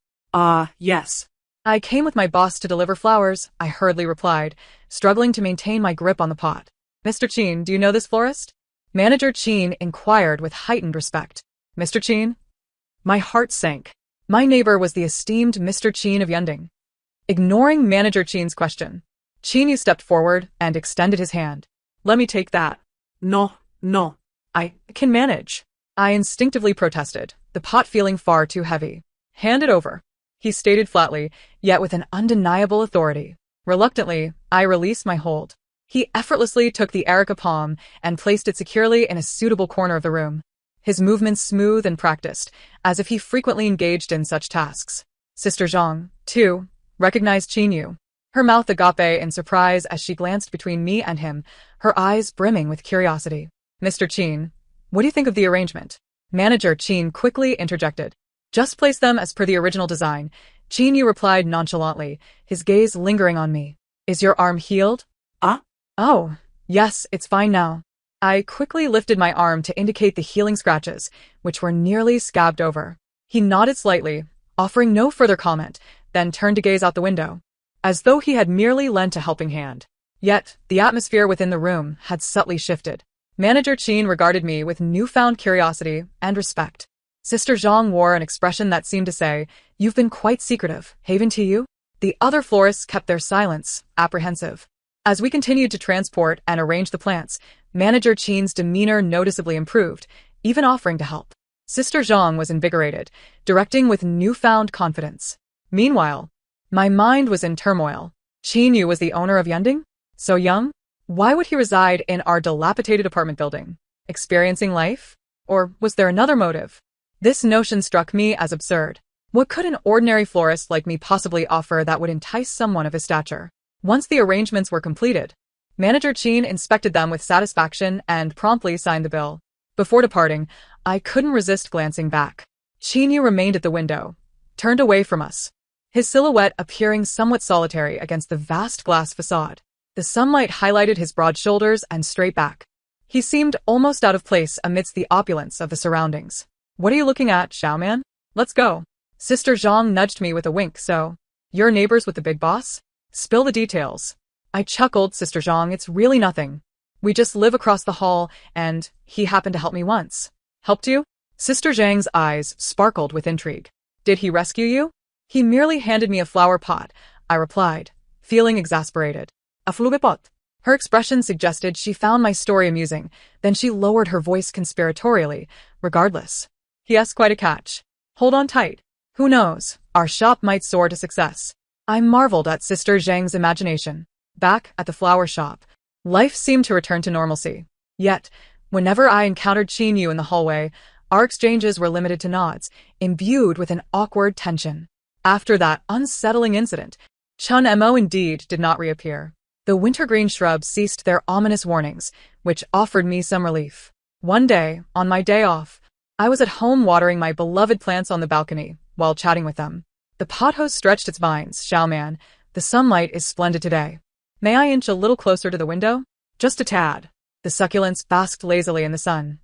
Yes. "I came with my boss to deliver flowers," I hurriedly replied, struggling to maintain my grip on the pot. "Mr. Qin, do you know this florist?" Manager Qin inquired with heightened respect. "Mr. Qin?" My heart sank. My neighbor was the esteemed Mr. Qin of Yunding. Ignoring Manager Qin's question, Chinyu stepped forward and extended his hand. Let me take that. No, no. I can manage. I instinctively protested, the pot feeling far too heavy. Hand it over, he stated flatly, yet with an undeniable authority. Reluctantly, I released my hold. He effortlessly took the Erica palm and placed it securely in a suitable corner of the room. His movements smooth and practiced, as if he frequently engaged in such tasks. Sister Zhang, too, recognized Chinyu, her mouth agape in surprise as she glanced between me and him, her eyes brimming with curiosity. Mr. Qin, what do you think of the arrangement? Manager Qin quickly interjected. Just place them as per the original design. Chinyu replied nonchalantly, his gaze lingering on me. Is your arm healed? Oh, yes, it's fine now. I quickly lifted my arm to indicate the healing scratches, which were nearly scabbed over. He nodded slightly, offering no further comment, then turned to gaze out the window, as though he had merely lent a helping hand. Yet, the atmosphere within the room had subtly shifted. Manager Qin regarded me with newfound curiosity and respect. Sister Zhang wore an expression that seemed to say, "You've been quite secretive, haven't you?" The other florists kept their silence, apprehensive. As we continued to transport and arrange the plants, Manager Qin's demeanor noticeably improved, even offering to help. Sister Zhang was invigorated, directing with newfound confidence. Meanwhile, my mind was in turmoil. Qinyu was the owner of Yunding? So young? Why would he reside in our dilapidated apartment building? Experiencing life? Or was there another motive? This notion struck me as absurd. What could an ordinary florist like me possibly offer that would entice someone of his stature? Once the arrangements were completed, Manager Qin inspected them with satisfaction and promptly signed the bill. Before departing, I couldn't resist glancing back. Qinyu remained at the window, turned away from us, his silhouette appearing somewhat solitary against the vast glass facade. The sunlight highlighted his broad shoulders and straight back. He seemed almost out of place amidst the opulence of the surroundings. What are you looking at, Xiaoman? Let's go. Sister Zhang nudged me with a wink. So, you're neighbors with the big boss? Spill the details. I chuckled. Sister Zhang, it's really nothing. We just live across the hall, and he happened to help me once. Helped you? Sister Zhang's eyes sparkled with intrigue. Did he rescue you? He merely handed me a flower pot, I replied, feeling exasperated. A flugepot. Her expression suggested she found my story amusing, then she lowered her voice conspiratorially. Regardless, he has quite a catch. Hold on tight. Who knows, our shop might soar to success. I marveled at Sister Zhang's imagination. Back at the flower shop, life seemed to return to normalcy. Yet, whenever I encountered Chinyu in the hallway, our exchanges were limited to nods, imbued with an awkward tension. After that unsettling incident, Chun Mo indeed did not reappear. The wintergreen shrubs ceased their ominous warnings, which offered me some relief. One day, on my day off, I was at home watering my beloved plants on the balcony, while chatting with them. The pothose stretched its vines. Xiaoman, the sunlight is splendid today. May I inch a little closer to the window? Just a tad. The succulents basked lazily in the sun.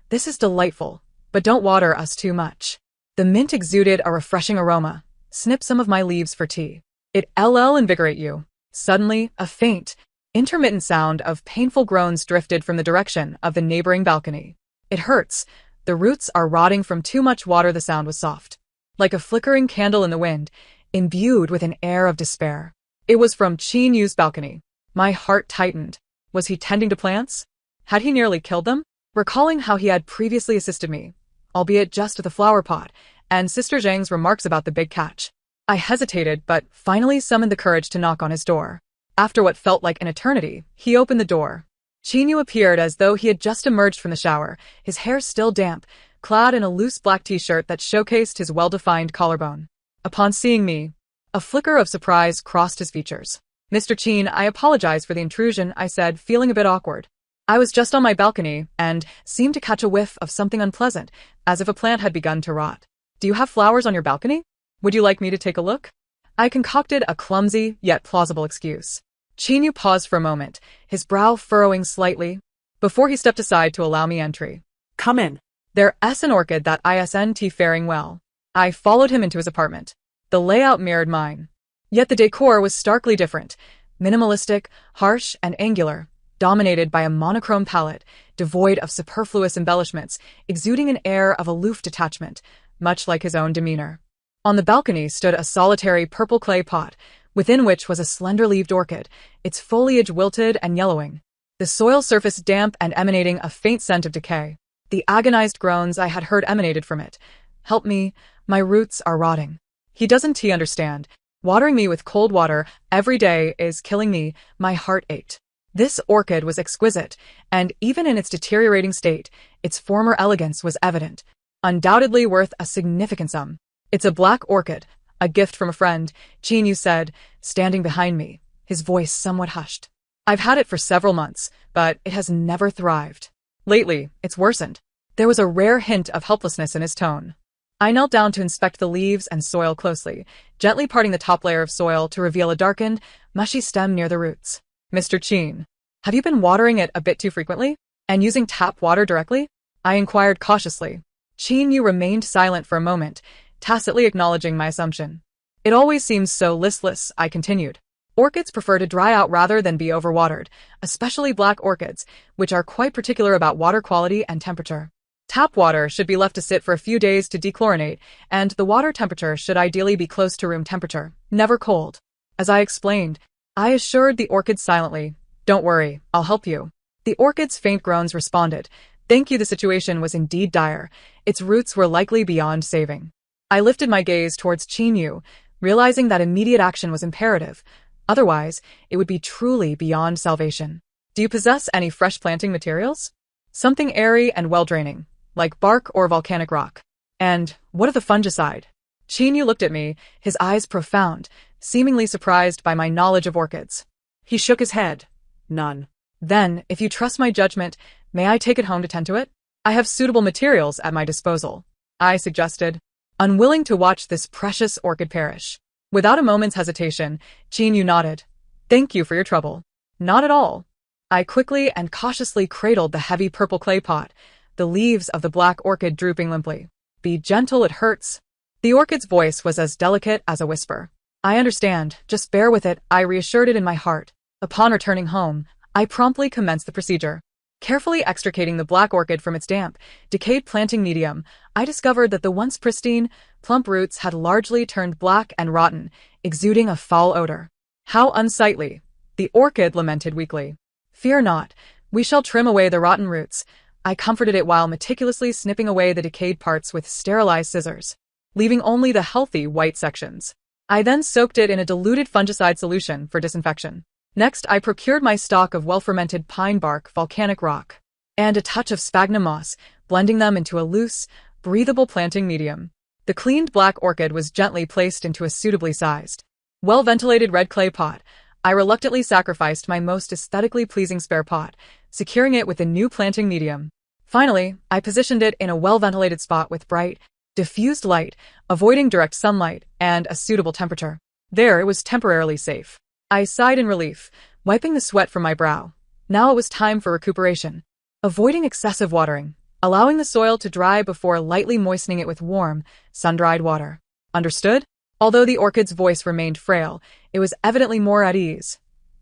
This is delightful, but don't water us too much. The mint exuded a refreshing aroma. Snip some of my leaves for tea. It'll invigorate you. Suddenly, a faint, intermittent sound of painful groans drifted from the direction of the neighboring balcony. It hurts. The roots are rotting from too much water. The sound was soft, like a flickering candle in the wind, imbued with an air of despair. It was from Chinyu's balcony. My heart tightened. Was he tending to plants? Had he nearly killed them? Recalling how he had previously assisted me, albeit just with a flower pot, and Sister Zhang's remarks about the big catch, I hesitated but finally summoned the courage to knock on his door. After what felt like an eternity, he opened the door. Chinyu appeared as though he had just emerged from the shower, his hair still damp, clad in a loose black t-shirt that showcased his well-defined collarbone. Upon seeing me, a flicker of surprise crossed his features. Mr. Qin, I apologize for the intrusion, I said, feeling a bit awkward. I was just on my balcony and seemed to catch a whiff of something unpleasant, as if a plant had begun to rot. Do you have flowers on your balcony? Would you like me to take a look? I concocted a clumsy yet plausible excuse. Chinyu paused for a moment, his brow furrowing slightly, before he stepped aside to allow me entry. Come in. There's an orchid that isn't faring well. I followed him into his apartment. The layout mirrored mine. Yet the decor was starkly different, minimalistic, harsh, and angular, dominated by a monochrome palette, devoid of superfluous embellishments, exuding an air of aloof detachment, much like his own demeanor. On the balcony stood a solitary purple clay pot, within which was a slender-leaved orchid, its foliage wilted and yellowing, the soil surface damp and emanating a faint scent of decay. The agonized groans I had heard emanated from it. "Help me, my roots are rotting." He doesn't understand. Watering me with cold water every day is killing me. My heart ached. This orchid was exquisite, and even in its deteriorating state, its former elegance was evident. Undoubtedly worth a significant sum. "It's a black orchid, a gift from a friend," Chinyu said, standing behind me, his voice somewhat hushed. "I've had it for several months, but it has never thrived. Lately, it's worsened." There was a rare hint of helplessness in his tone. I knelt down to inspect the leaves and soil closely, gently parting the top layer of soil to reveal a darkened, mushy stem near the roots. "Mr. Chin, have you been watering it a bit too frequently? And using tap water directly?" I inquired cautiously. Chin remained silent for a moment, tacitly acknowledging my assumption. "It always seems so listless," I continued. "Orchids prefer to dry out rather than be overwatered, especially black orchids, which are quite particular about water quality and temperature. Tap water should be left to sit for a few days to dechlorinate, and the water temperature should ideally be close to room temperature, never cold." As I explained, I assured the orchids silently, "Don't worry, I'll help you." The orchid's faint groans responded, "Thank you." The situation was indeed dire. Its roots were likely beyond saving. I lifted my gaze towards Chinyu, realizing that immediate action was imperative. Otherwise, it would be truly beyond salvation. "Do you possess any fresh planting materials? Something airy and well-draining, like bark or volcanic rock. And what of the fungicide?" Chinyu looked at me, his eyes profound, seemingly surprised by my knowledge of orchids. He shook his head. "None." "Then, if you trust my judgment, may I take it home to tend to it? I have suitable materials at my disposal," I suggested, unwilling to watch this precious orchid perish. Without a moment's hesitation, Chinyu nodded. "Thank you for your trouble." "Not at all." I quickly and cautiously cradled the heavy purple clay pot, the leaves of the black orchid drooping limply. "Be gentle, it hurts." The orchid's voice was as delicate as a whisper. "I understand, just bear with it," I reassured it in my heart. Upon returning home, I promptly commenced the procedure. Carefully extricating the black orchid from its damp, decayed planting medium, I discovered that the once pristine, plump roots had largely turned black and rotten, exuding a foul odor. "How unsightly," the orchid lamented weakly. "Fear not, we shall trim away the rotten roots." I comforted it while meticulously snipping away the decayed parts with sterilized scissors, leaving only the healthy white sections. I then soaked it in a diluted fungicide solution for disinfection. Next, I procured my stock of well-fermented pine bark, volcanic rock, and a touch of sphagnum moss, blending them into a loose, breathable planting medium. The cleaned black orchid was gently placed into a suitably sized, well-ventilated red clay pot. I reluctantly sacrificed my most aesthetically pleasing spare pot, securing it with the new planting medium. Finally, I positioned it in a well-ventilated spot with bright, diffused light, avoiding direct sunlight, and a suitable temperature. There it was temporarily safe. I sighed in relief, wiping the sweat from my brow. Now it was time for recuperation. Avoiding excessive watering, allowing the soil to dry before lightly moistening it with warm, sun-dried water. "Understood?" Although the orchid's voice remained frail, it was evidently more at ease.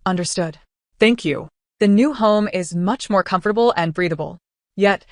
"Understood. Thank you." The new home is much more comfortable and breathable. Yet,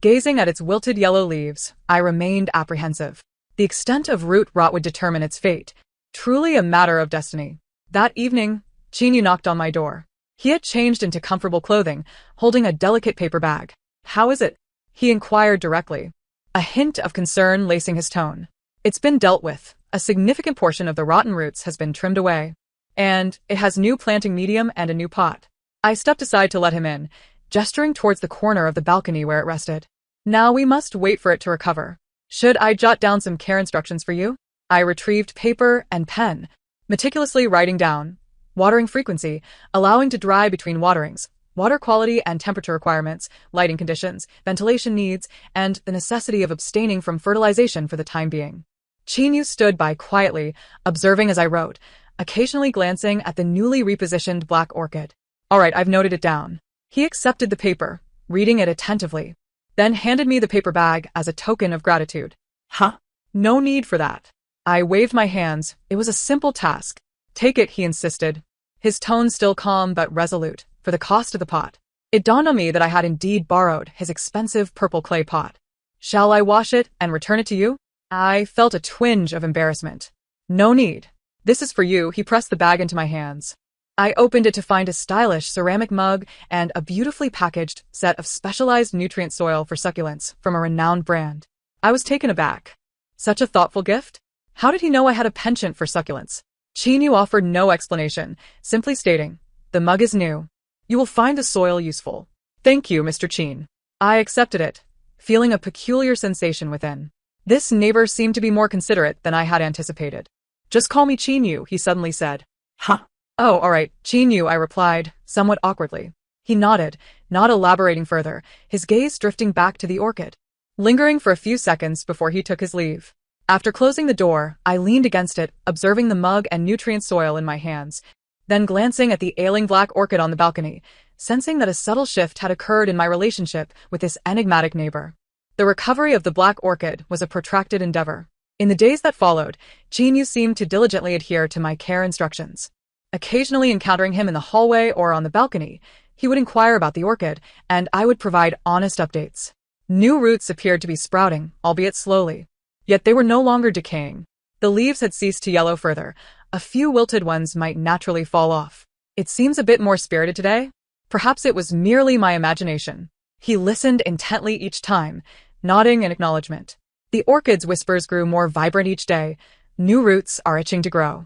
gazing at its wilted yellow leaves, I remained apprehensive. The extent of root rot would determine its fate, truly a matter of destiny. That evening, Chinyu knocked on my door. He had changed into comfortable clothing, holding a delicate paper bag. "How is it?" he inquired directly, a hint of concern lacing his tone. "It's been dealt with. A significant portion of the rotten roots has been trimmed away. And it has new planting medium and a new pot." I stepped aside to let him in, gesturing towards the corner of the balcony where it rested. "Now we must wait for it to recover. Should I jot down some care instructions for you?" I retrieved paper and pen, meticulously writing down watering frequency, allowing to dry between waterings, water quality and temperature requirements, lighting conditions, ventilation needs, and the necessity of abstaining from fertilization for the time being. Chinyu stood by quietly, observing as I wrote, occasionally glancing at the newly repositioned black orchid. "All right, I've noted it down." He accepted the paper, reading it attentively, then handed me the paper bag as a token of gratitude. "Huh? "No need for that." I waved my hands. It was a simple task. "Take it," he insisted, his tone still calm but resolute, "for the cost of the pot." It dawned on me that I had indeed borrowed his expensive purple clay pot. "Shall I wash it and return it to you?" I felt a twinge of embarrassment. "No need." This is for you. He pressed the bag into my hands. I opened it to find a stylish ceramic mug and a beautifully packaged set of specialized nutrient soil for succulents from a renowned brand. I was taken aback. Such a thoughtful gift? How did he know I had a penchant for succulents? Chinyu offered no explanation, simply stating, "The mug is new. You will find the soil useful." "Thank you, Mr. Chin." I accepted it, feeling a peculiar sensation within. This neighbor seemed to be more considerate than I had anticipated. "Just call me Chinyu," he suddenly said. Huh. "Oh, all right, Chinyu," I replied, somewhat awkwardly. He nodded, not elaborating further, his gaze drifting back to the orchid, lingering for a few seconds before he took his leave. After closing the door, I leaned against it, observing the mug and nutrient soil in my hands, then glancing at the ailing black orchid on the balcony, sensing that a subtle shift had occurred in my relationship with this enigmatic neighbor. The recovery of the black orchid was a protracted endeavor. In the days that followed, Chinyu seemed to diligently adhere to my care instructions. Occasionally encountering him in the hallway or on the balcony, he would inquire about the orchid, and I would provide honest updates. New roots appeared to be sprouting, albeit slowly. Yet they were no longer decaying. The leaves had ceased to yellow further. A few wilted ones might naturally fall off. "It seems a bit more spirited today." Perhaps it was merely my imagination. He listened intently each time, nodding in acknowledgement. The orchid's whispers grew more vibrant each day. New roots are itching to grow.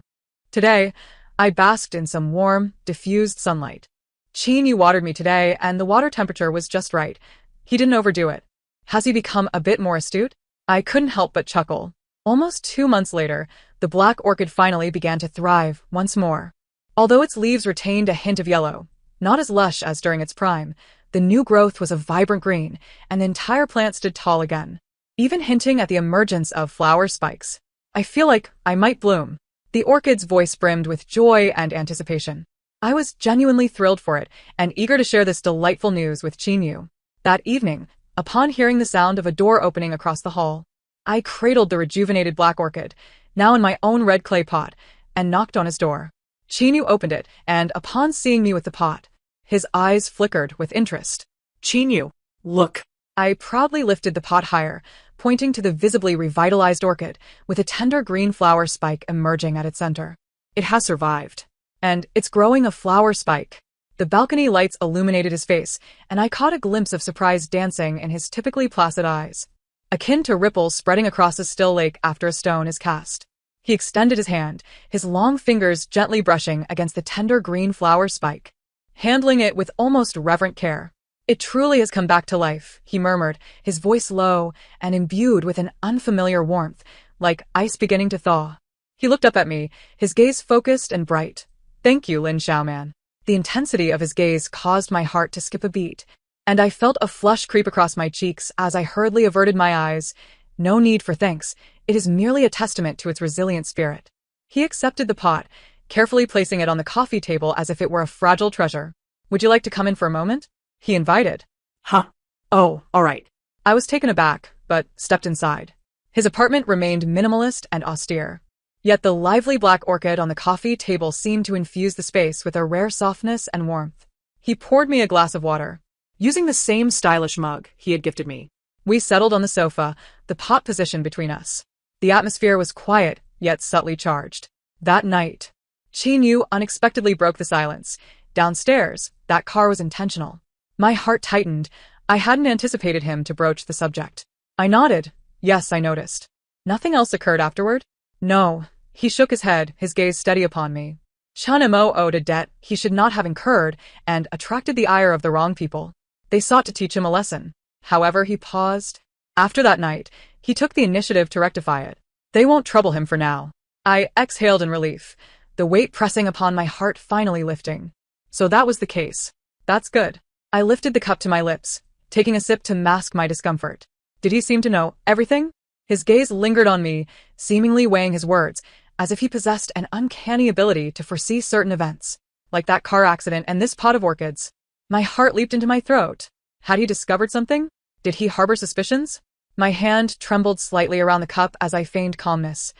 Today, I basked in some warm, diffused sunlight. Chinyu watered me today, and the water temperature was just right. He didn't overdo it. Has he become a bit more astute? I couldn't help but chuckle. Almost 2 months later, the black orchid finally began to thrive once more. Although its leaves retained a hint of yellow, not as lush as during its prime, the new growth was a vibrant green, and the entire plant stood tall again, even hinting at the emergence of flower spikes. "I feel like I might bloom." The orchid's voice brimmed with joy and anticipation. I was genuinely thrilled for it and eager to share this delightful news with Chinyu. That evening, upon hearing the sound of a door opening across the hall, I cradled the rejuvenated black orchid, now in my own red clay pot, and knocked on his door. Chinyu opened it, and upon seeing me with the pot, his eyes flickered with interest. Chinyu, look. I proudly lifted the pot higher, pointing to the visibly revitalized orchid, with a tender green flower spike emerging at its center. "It has survived. And it's growing a flower spike." The balcony lights illuminated his face, and I caught a glimpse of surprise dancing in his typically placid eyes, akin to ripples spreading across a still lake after a stone is cast. He extended his hand, his long fingers gently brushing against the tender green flower spike, handling it with almost reverent care. "It truly has come back to life," he murmured, his voice low and imbued with an unfamiliar warmth, like ice beginning to thaw. He looked up at me, his gaze focused and bright. "Thank you, Lin Xiaoman." The intensity of his gaze caused my heart to skip a beat, and I felt a flush creep across my cheeks as I hurriedly averted my eyes. "No need for thanks. It is merely a testament to its resilient spirit." He accepted the pot, carefully placing it on the coffee table as if it were a fragile treasure. "Would you like to come in for a moment?" he invited. Huh. Oh, all right. I was taken aback, but stepped inside. His apartment remained minimalist and austere. Yet the lively black orchid on the coffee table seemed to infuse the space with a rare softness and warmth. He poured me a glass of water, using the same stylish mug he had gifted me. We settled on the sofa, the pot positioned between us. The atmosphere was quiet, yet subtly charged. That night, Chinyu unexpectedly broke the silence. Downstairs, that car was intentional. My heart tightened. I hadn't anticipated him to broach the subject. I nodded. Yes, I noticed. Nothing else occurred afterward? No. He shook his head, his gaze steady upon me. Chun Mo owed a debt he should not have incurred and attracted the ire of the wrong people. They sought to teach him a lesson. However, he paused. After that night, he took the initiative to rectify it. They won't trouble him for now. I exhaled in relief, the weight pressing upon my heart finally lifting. So that was the case. That's good. I lifted the cup to my lips, taking a sip to mask my discomfort. Did he seem to know everything? His gaze lingered on me, seemingly weighing his words, as if he possessed an uncanny ability to foresee certain events, like that car accident and this pot of orchids. My heart leaped into my throat. Had he discovered something? Did he harbor suspicions? My hand trembled slightly around the cup as I feigned calmness.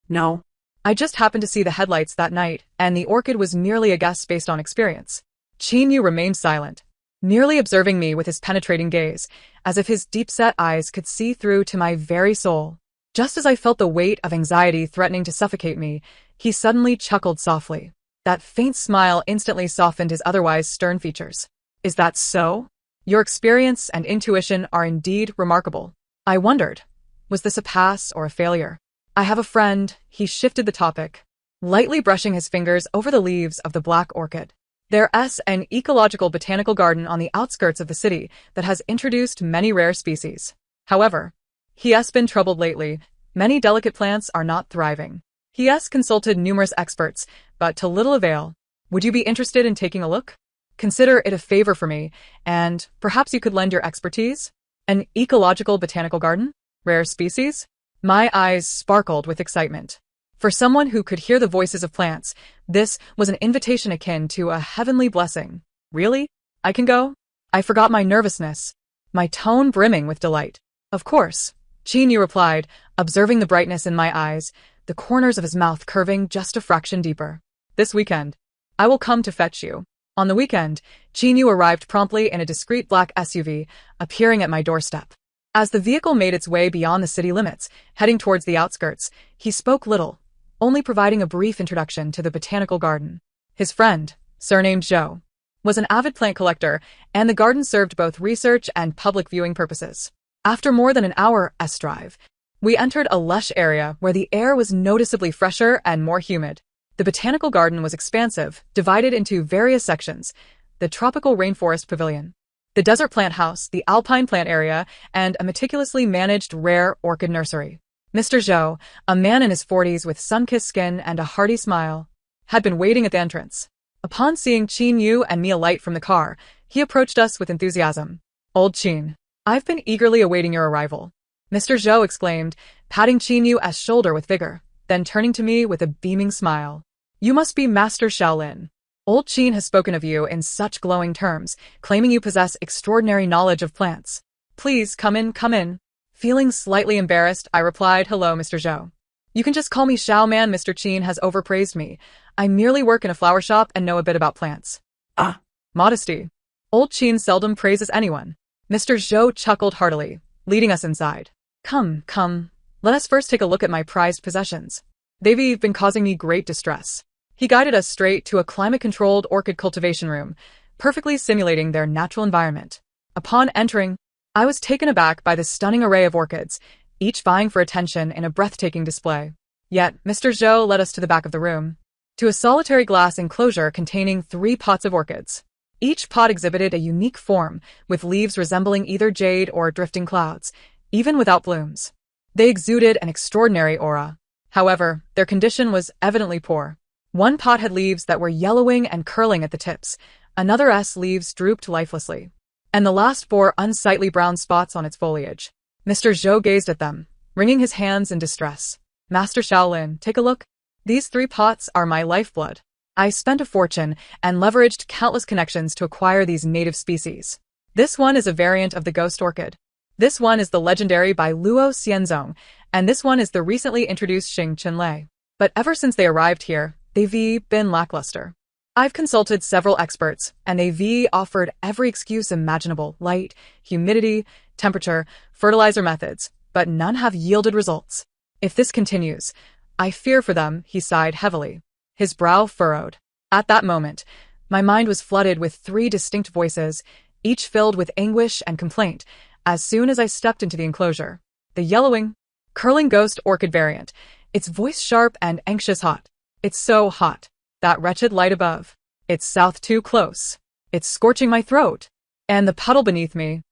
No. I just happened to see the headlights that night, and the orchid was merely a guess based on experience. Chinyu remained silent, merely observing me with his penetrating gaze, as if his deep-set eyes could see through to my very soul. Just as I felt the weight of anxiety threatening to suffocate me, He suddenly chuckled softly. That faint smile instantly softened his otherwise stern features. Is that so? Your experience and intuition are indeed remarkable. I wondered, was this a pass or a failure? I have a friend, he shifted the topic, lightly brushing his fingers over the leaves of the black orchid. There's an ecological botanical garden on the outskirts of the city that has introduced many rare species. However, he has been troubled lately. Many delicate plants are not thriving. He has consulted numerous experts, but to little avail. Would you be interested in taking a look? Consider it a favor for me, and perhaps you could lend your expertise? An ecological botanical garden? Rare species? My eyes sparkled with excitement. For someone who could hear the voices of plants, this was an invitation akin to a heavenly blessing. Really? I can go? I forgot my nervousness, my tone brimming with delight. Of course, Chin-Yu replied, observing the brightness in my eyes, the corners of his mouth curving just a fraction deeper. This weekend, I will come to fetch you. On the weekend, Chin-Yu arrived promptly in a discreet black SUV, appearing at my doorstep. As the vehicle made its way beyond the city limits, heading towards the outskirts, he spoke little, only providing a brief introduction to the botanical garden. His friend, surnamed Zhou, was an avid plant collector, and the garden served both research and public viewing purposes. After more than an hour's drive, we entered a lush area where the air was noticeably fresher and more humid. The botanical garden was expansive, divided into various sections: the tropical rainforest pavilion, the desert plant house, the alpine plant area, and a meticulously managed rare orchid nursery. Mr. Zhou, a man in his 40s with sun-kissed skin and a hearty smile, had been waiting at the entrance. Upon seeing Chin-Yu and me alight from the car, he approached us with enthusiasm. Old Chin, I've been eagerly awaiting your arrival, Mr. Zhou exclaimed, patting Chin-Yu's shoulder with vigor, then turning to me with a beaming smile. You must be Master Shaolin. Old Chin has spoken of you in such glowing terms, claiming you possess extraordinary knowledge of plants. Please, come in, come in. Feeling slightly embarrassed, I replied, hello, Mr. Zhou. You can just call me Xiao Man. Mr. Chin has overpraised me. I merely work in a flower shop and know a bit about plants. Ah, modesty. Old Chin seldom praises anyone. Mr. Zhou chuckled heartily, leading us inside. Come, come, let us first take a look at my prized possessions. They've been causing me great distress. He guided us straight to a climate-controlled orchid cultivation room, perfectly simulating their natural environment. Upon entering, I was taken aback by the stunning array of orchids, each vying for attention in a breathtaking display. Yet, Mr. Zhou led us to the back of the room, to a solitary glass enclosure containing 3 pots of orchids. Each pot exhibited a unique form, with leaves resembling either jade or drifting clouds, even without blooms. They exuded an extraordinary aura. However, their condition was evidently poor. One pot had leaves that were yellowing and curling at the tips, another's leaves drooped lifelessly, and the last bore unsightly brown spots on its foliage. Mr. Zhou gazed at them, wringing his hands in distress. Master Shaolin, take a look. These 3 pots are my lifeblood. I spent a fortune and leveraged countless connections to acquire these native species. This one is a variant of the ghost orchid. This one is the legendary by Luo Xianzong, and this one is the recently introduced Xing Qinlei. But ever since they arrived here, they've been lackluster. I've consulted several experts, and they've offered every excuse imaginable: light, humidity, temperature, fertilizer methods, but none have yielded results. If this continues, I fear for them, he sighed heavily. His brow furrowed. At that moment, my mind was flooded with 3 distinct voices, each filled with anguish and complaint, as soon as I stepped into the enclosure. The yellowing, curling ghost orchid variant, its voice sharp and anxious. Hot. It's so hot. That wretched light above. It's south too close. It's scorching my throat. And the puddle beneath me.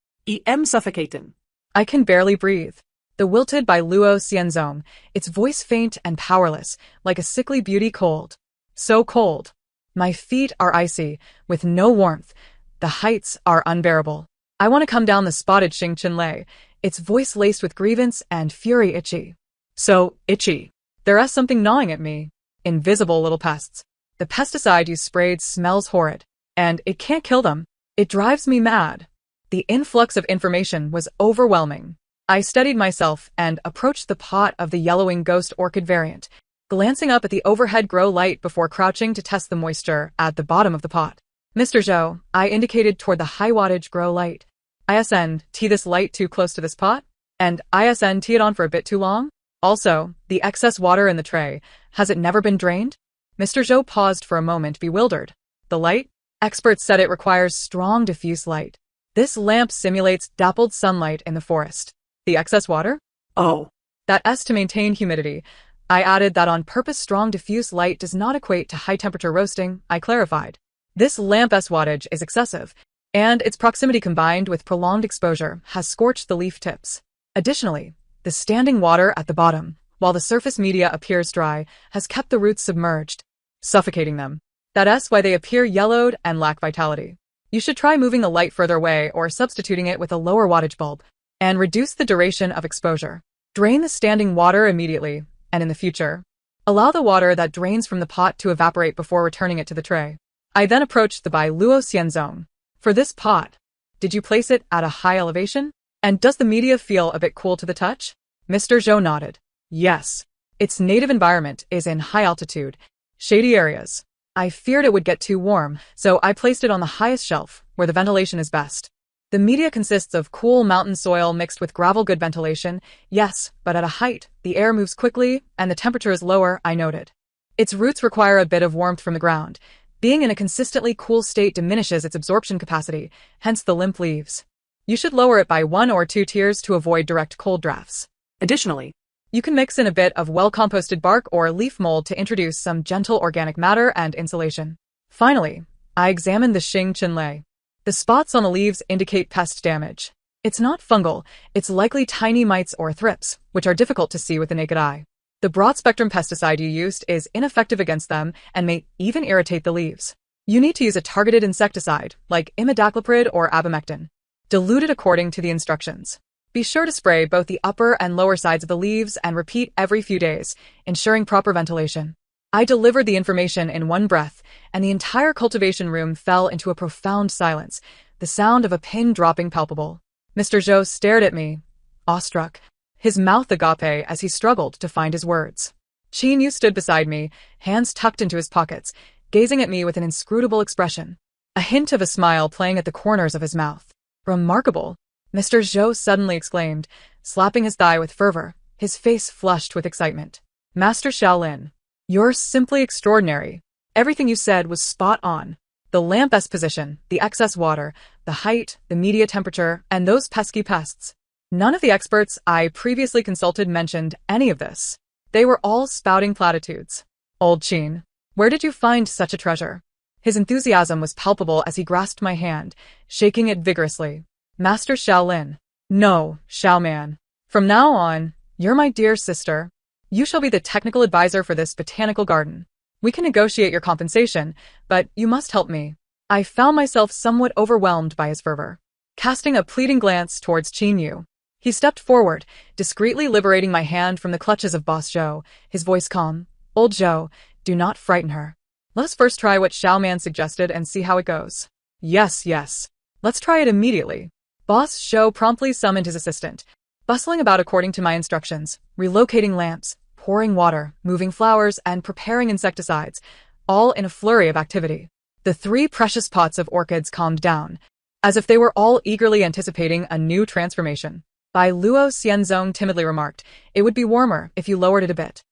I'm suffocating. I can barely breathe. The wilted by Luo Xianzong, its voice faint and powerless, like a sickly beauty cold. So cold. My feet are icy, with no warmth. The heights are unbearable. I want to come down the spotted Xing Qinlei, its voice laced with grievance and fury itchy. So itchy. There's something gnawing at me. Invisible little pests. The pesticide you sprayed smells horrid, and it can't kill them. It drives me mad. The influx of information was overwhelming. I steadied myself and approached the pot of the yellowing ghost orchid variant, glancing up at the overhead grow light before crouching to test the moisture at the bottom of the pot. Mr. Zhou, I indicated toward the high-wattage grow light. ISNT this light too close to this pot? And ISNT it on for a bit too long? Also, the excess water in the tray, has it never been drained? Mr. Zhou paused for a moment, bewildered. The light? Experts said it requires strong diffuse light. This lamp simulates dappled sunlight in the forest. The excess water? Oh. That S to maintain humidity. I added that on purpose strong diffuse light does not equate to high temperature roasting, I clarified. This lamp's wattage is excessive, and its proximity combined with prolonged exposure has scorched the leaf tips. Additionally, the standing water at the bottom, while the surface media appears dry, has kept the roots submerged, suffocating them. That's why they appear yellowed and lack vitality. You should try moving the light further away or substituting it with a lower wattage bulb, and reduce the duration of exposure. Drain the standing water immediately, and in the future, allow the water that drains from the pot to evaporate before returning it to the tray. I then approached the Bai Luo Xianzong. For this pot, did you place it at a high elevation? And does the media feel a bit cool to the touch? Mr. Zhou nodded. Yes. Its native environment is in high altitude, shady areas. I feared it would get too warm, so I placed it on the highest shelf, where the ventilation is best. The media consists of cool mountain soil mixed with gravel. Good ventilation, yes, but at a height, the air moves quickly, and the temperature is lower, I noted. Its roots require a bit of warmth from the ground. Being in a consistently cool state diminishes its absorption capacity, hence the limp leaves. You should lower it by 1 or 2 tiers to avoid direct cold drafts. Additionally, you can mix in a bit of well-composted bark or leaf mold to introduce some gentle organic matter and insulation. Finally, I examined the Xing Qinlei. The spots on the leaves indicate pest damage. It's not fungal, it's likely tiny mites or thrips, which are difficult to see with the naked eye. The broad-spectrum pesticide you used is ineffective against them and may even irritate the leaves. You need to use a targeted insecticide, like imidacloprid or abamectin. Dilute it according to the instructions. Be sure to spray both the upper and lower sides of the leaves and repeat every few days, ensuring proper ventilation. I delivered the information in one breath, and the entire cultivation room fell into a profound silence, the sound of a pin dropping palpable. Mr. Zhou stared at me, awestruck, his mouth agape as he struggled to find his words. Qin Yu stood beside me, hands tucked into his pockets, gazing at me with an inscrutable expression, a hint of a smile playing at the corners of his mouth. Remarkable, Mr. Zhou suddenly exclaimed, slapping his thigh with fervor, his face flushed with excitement. Master Shaolin, you're simply extraordinary. Everything you said was spot on. The lamp's position, the excess water, the height, the media temperature, and those pesky pests. None of the experts I previously consulted mentioned any of this. They were all spouting platitudes. Old Qin, where did you find such a treasure? His enthusiasm was palpable as he grasped my hand, shaking it vigorously. Master Shaolin. No, Shaoman. From now on, you're my dear sister. You shall be the technical advisor for this botanical garden. We can negotiate your compensation, but you must help me. I found myself somewhat overwhelmed by his fervor. Casting a pleading glance towards Qin Yu, he stepped forward, discreetly liberating my hand from the clutches of Boss Zhou, his voice calm. Old Zhou, do not frighten her. Let us first try what Xiaoman suggested and see how it goes. Yes. Let's try it immediately. Boss Zhou promptly summoned his assistant, bustling about according to my instructions, relocating lamps, pouring water, moving flowers, and preparing insecticides, all in a flurry of activity. The 3 precious pots of orchids calmed down, as if they were all eagerly anticipating a new transformation. Bai Luo Xianzong timidly remarked, it would be warmer if you lowered it a bit.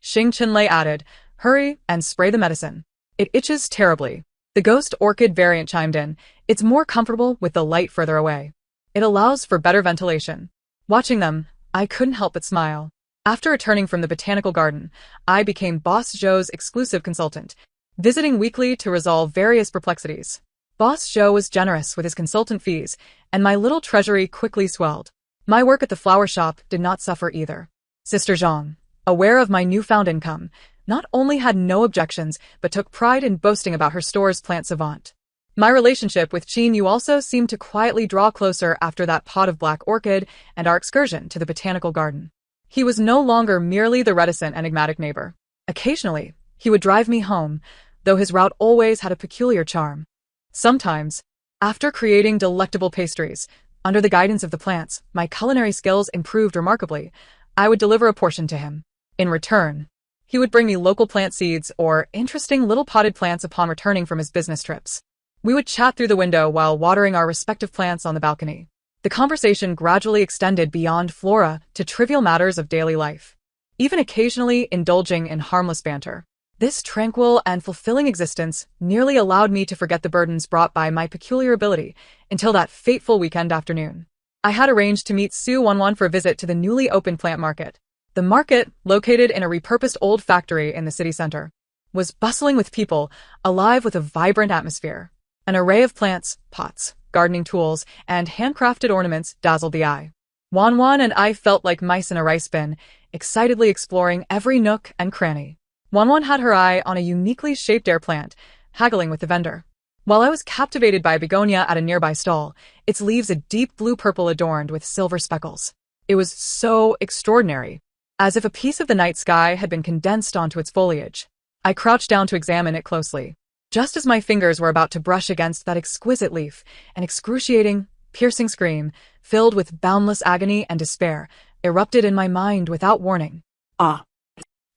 Xing Qinlei added, hurry and spray the medicine. It itches terribly. The ghost orchid variant chimed in, it's more comfortable with the light further away. It allows for better ventilation. Watching them, I couldn't help but smile. After returning from the botanical garden, I became Boss Zhou's exclusive consultant, visiting weekly to resolve various perplexities. Boss Zhou was generous with his consultant fees, and my little treasury quickly swelled. My work at the flower shop did not suffer either. Sister Zhang, aware of my newfound income, not only had no objections, but took pride in boasting about her store's plant savant. My relationship with Qin Yu also seemed to quietly draw closer after that pot of black orchid and our excursion to the botanical garden. He was no longer merely the reticent, enigmatic neighbor. Occasionally, he would drive me home, though his route always had a peculiar charm. Sometimes, after creating delectable pastries, under the guidance of the plants, my culinary skills improved remarkably. I would deliver a portion to him. In return, he would bring me local plant seeds or interesting little potted plants upon returning from his business trips. We would chat through the window while watering our respective plants on the balcony. The conversation gradually extended beyond flora to trivial matters of daily life. even occasionally indulging in harmless banter. This tranquil and fulfilling existence nearly allowed me to forget the burdens brought by my peculiar ability until that fateful weekend afternoon. I had arranged to meet Su Wanwan for a visit to the newly opened plant market. The market, located in a repurposed old factory in the city center, was bustling with people, alive with a vibrant atmosphere. An array of plants, pots, gardening tools, and handcrafted ornaments dazzled the eye. Wanwan and I felt like mice in a rice bin, excitedly exploring every nook and cranny. Wanwan had her eye on a uniquely shaped air plant, haggling with the vendor, while I was captivated by a begonia at a nearby stall, its leaves a deep blue-purple adorned with silver speckles. It was so extraordinary, as if a piece of the night sky had been condensed onto its foliage. I crouched down to examine it closely. Just as my fingers were about to brush against that exquisite leaf, an excruciating, piercing scream, filled with boundless agony and despair, erupted in my mind without warning. Ah!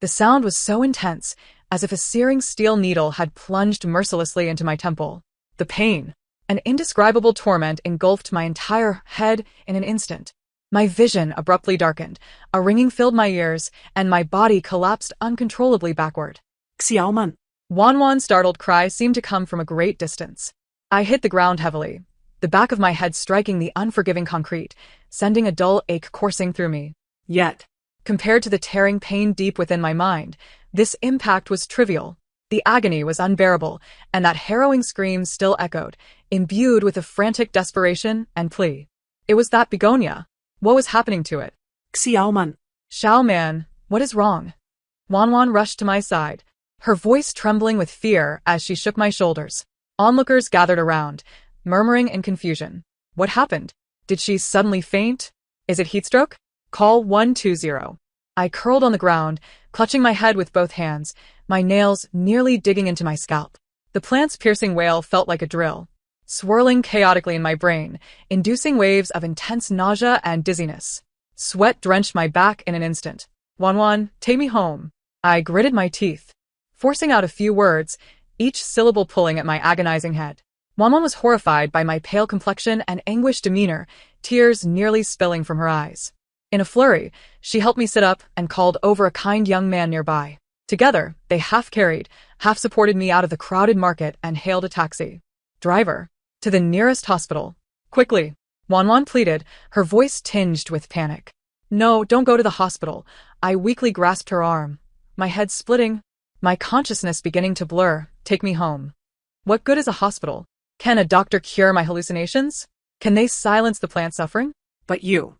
The sound was so intense, as if a searing steel needle had plunged mercilessly into my temple. The pain, an indescribable torment, engulfed my entire head in an instant. My vision abruptly darkened, a ringing filled my ears, and my body collapsed uncontrollably backward. Xiaoman! Wanwan's startled cry seemed to come from a great distance. I hit the ground heavily, the back of my head striking the unforgiving concrete, sending a dull ache coursing through me. Yet, compared to the tearing pain deep within my mind, this impact was trivial. The agony was unbearable, and that harrowing scream still echoed, imbued with a frantic desperation and plea. It was that begonia. What was happening to it? Xiaoman! Xiao Man, what is wrong? Wanwan rushed to my side, her voice trembling with fear as she shook my shoulders. Onlookers gathered around, murmuring in confusion. What happened? Did she suddenly faint? Is it heatstroke? Call 120. I curled on the ground, clutching my head with both hands, my nails nearly digging into my scalp. The plant's piercing wail felt like a drill, swirling chaotically in my brain, inducing waves of intense nausea and dizziness. Sweat drenched my back in an instant. Wanwan, take me home. I gritted my teeth, forcing out a few words, each syllable pulling at my agonizing head. Wanwan was horrified by my pale complexion and anguished demeanor, tears nearly spilling from her eyes. In a flurry, she helped me sit up and called over a kind young man nearby. Together, they half-carried, half-supported me out of the crowded market and hailed a taxi. Driver, to the nearest hospital. Quickly, Wanwan pleaded, her voice tinged with panic. No, don't go to the hospital. I weakly grasped her arm, my head splitting, my consciousness beginning to blur. Take me home. What good is a hospital? Can a doctor cure my hallucinations? Can they silence the plant suffering? But you.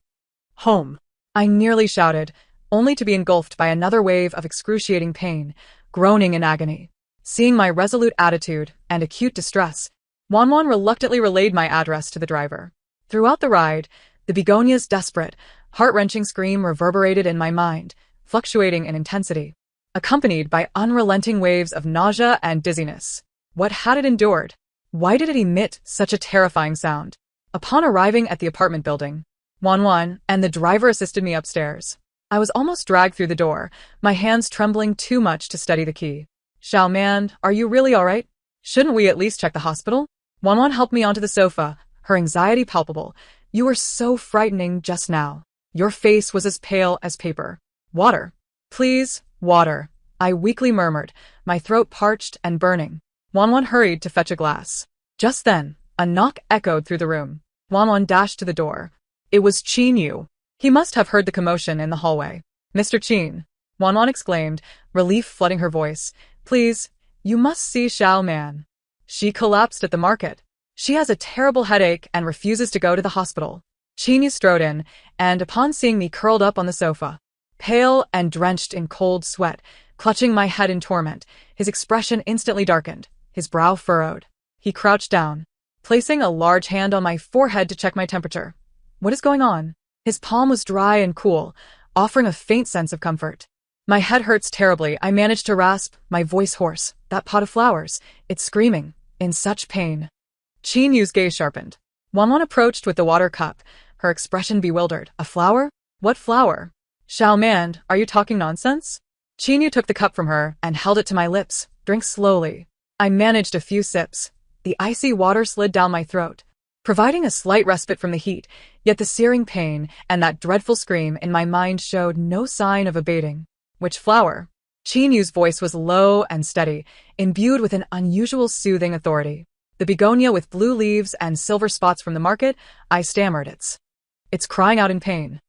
Home. I nearly shouted, only to be engulfed by another wave of excruciating pain, groaning in agony. Seeing my resolute attitude and acute distress, Wanwan reluctantly relayed my address to the driver. Throughout the ride, the begonia's desperate, heart-wrenching scream reverberated in my mind, fluctuating in intensity, accompanied by unrelenting waves of nausea and dizziness. What had it endured? Why did it emit such a terrifying sound? Upon arriving at the apartment building, Wanwan and the driver assisted me upstairs. I was almost dragged through the door, my hands trembling too much to steady the key. Xiao Man, are you really all right? Shouldn't we at least check the hospital? Wanwan helped me onto the sofa, her anxiety palpable. You were so frightening just now. Your face was as pale as paper. Water. Please, water. I weakly murmured, my throat parched and burning. Wanwan hurried to fetch a glass. Just then, a knock echoed through the room. Wanwan dashed to the door. It was Qin Yu. He must have heard the commotion in the hallway. Mr. Qin, Wanwan exclaimed, relief flooding her voice. Please, you must see Xiao Man. She collapsed at the market. She has a terrible headache and refuses to go to the hospital. Qin Yu strode in, and upon seeing me curled up on the sofa, pale and drenched in cold sweat, clutching my head in torment, his expression instantly darkened, his brow furrowed. He crouched down, placing a large hand on my forehead to check my temperature. What is going on? His palm was dry and cool, offering a faint sense of comfort. My head hurts terribly. I managed to rasp, my voice hoarse. That pot of flowers, it's screaming, in such pain. Qin Yu's gaze sharpened. Wanwan approached with the water cup, her expression bewildered. A flower? What flower? Xiao Man, are you talking nonsense? Qin Yu took the cup from her and held it to my lips. Drink slowly. I managed a few sips. The icy water slid down my throat, providing a slight respite from the heat, yet the searing pain and that dreadful scream in my mind showed no sign of abating. Which flower? Qin Yu's voice was low and steady, imbued with an unusual soothing authority. The begonia with blue leaves and silver spots from the market, I stammered. It's crying out in pain.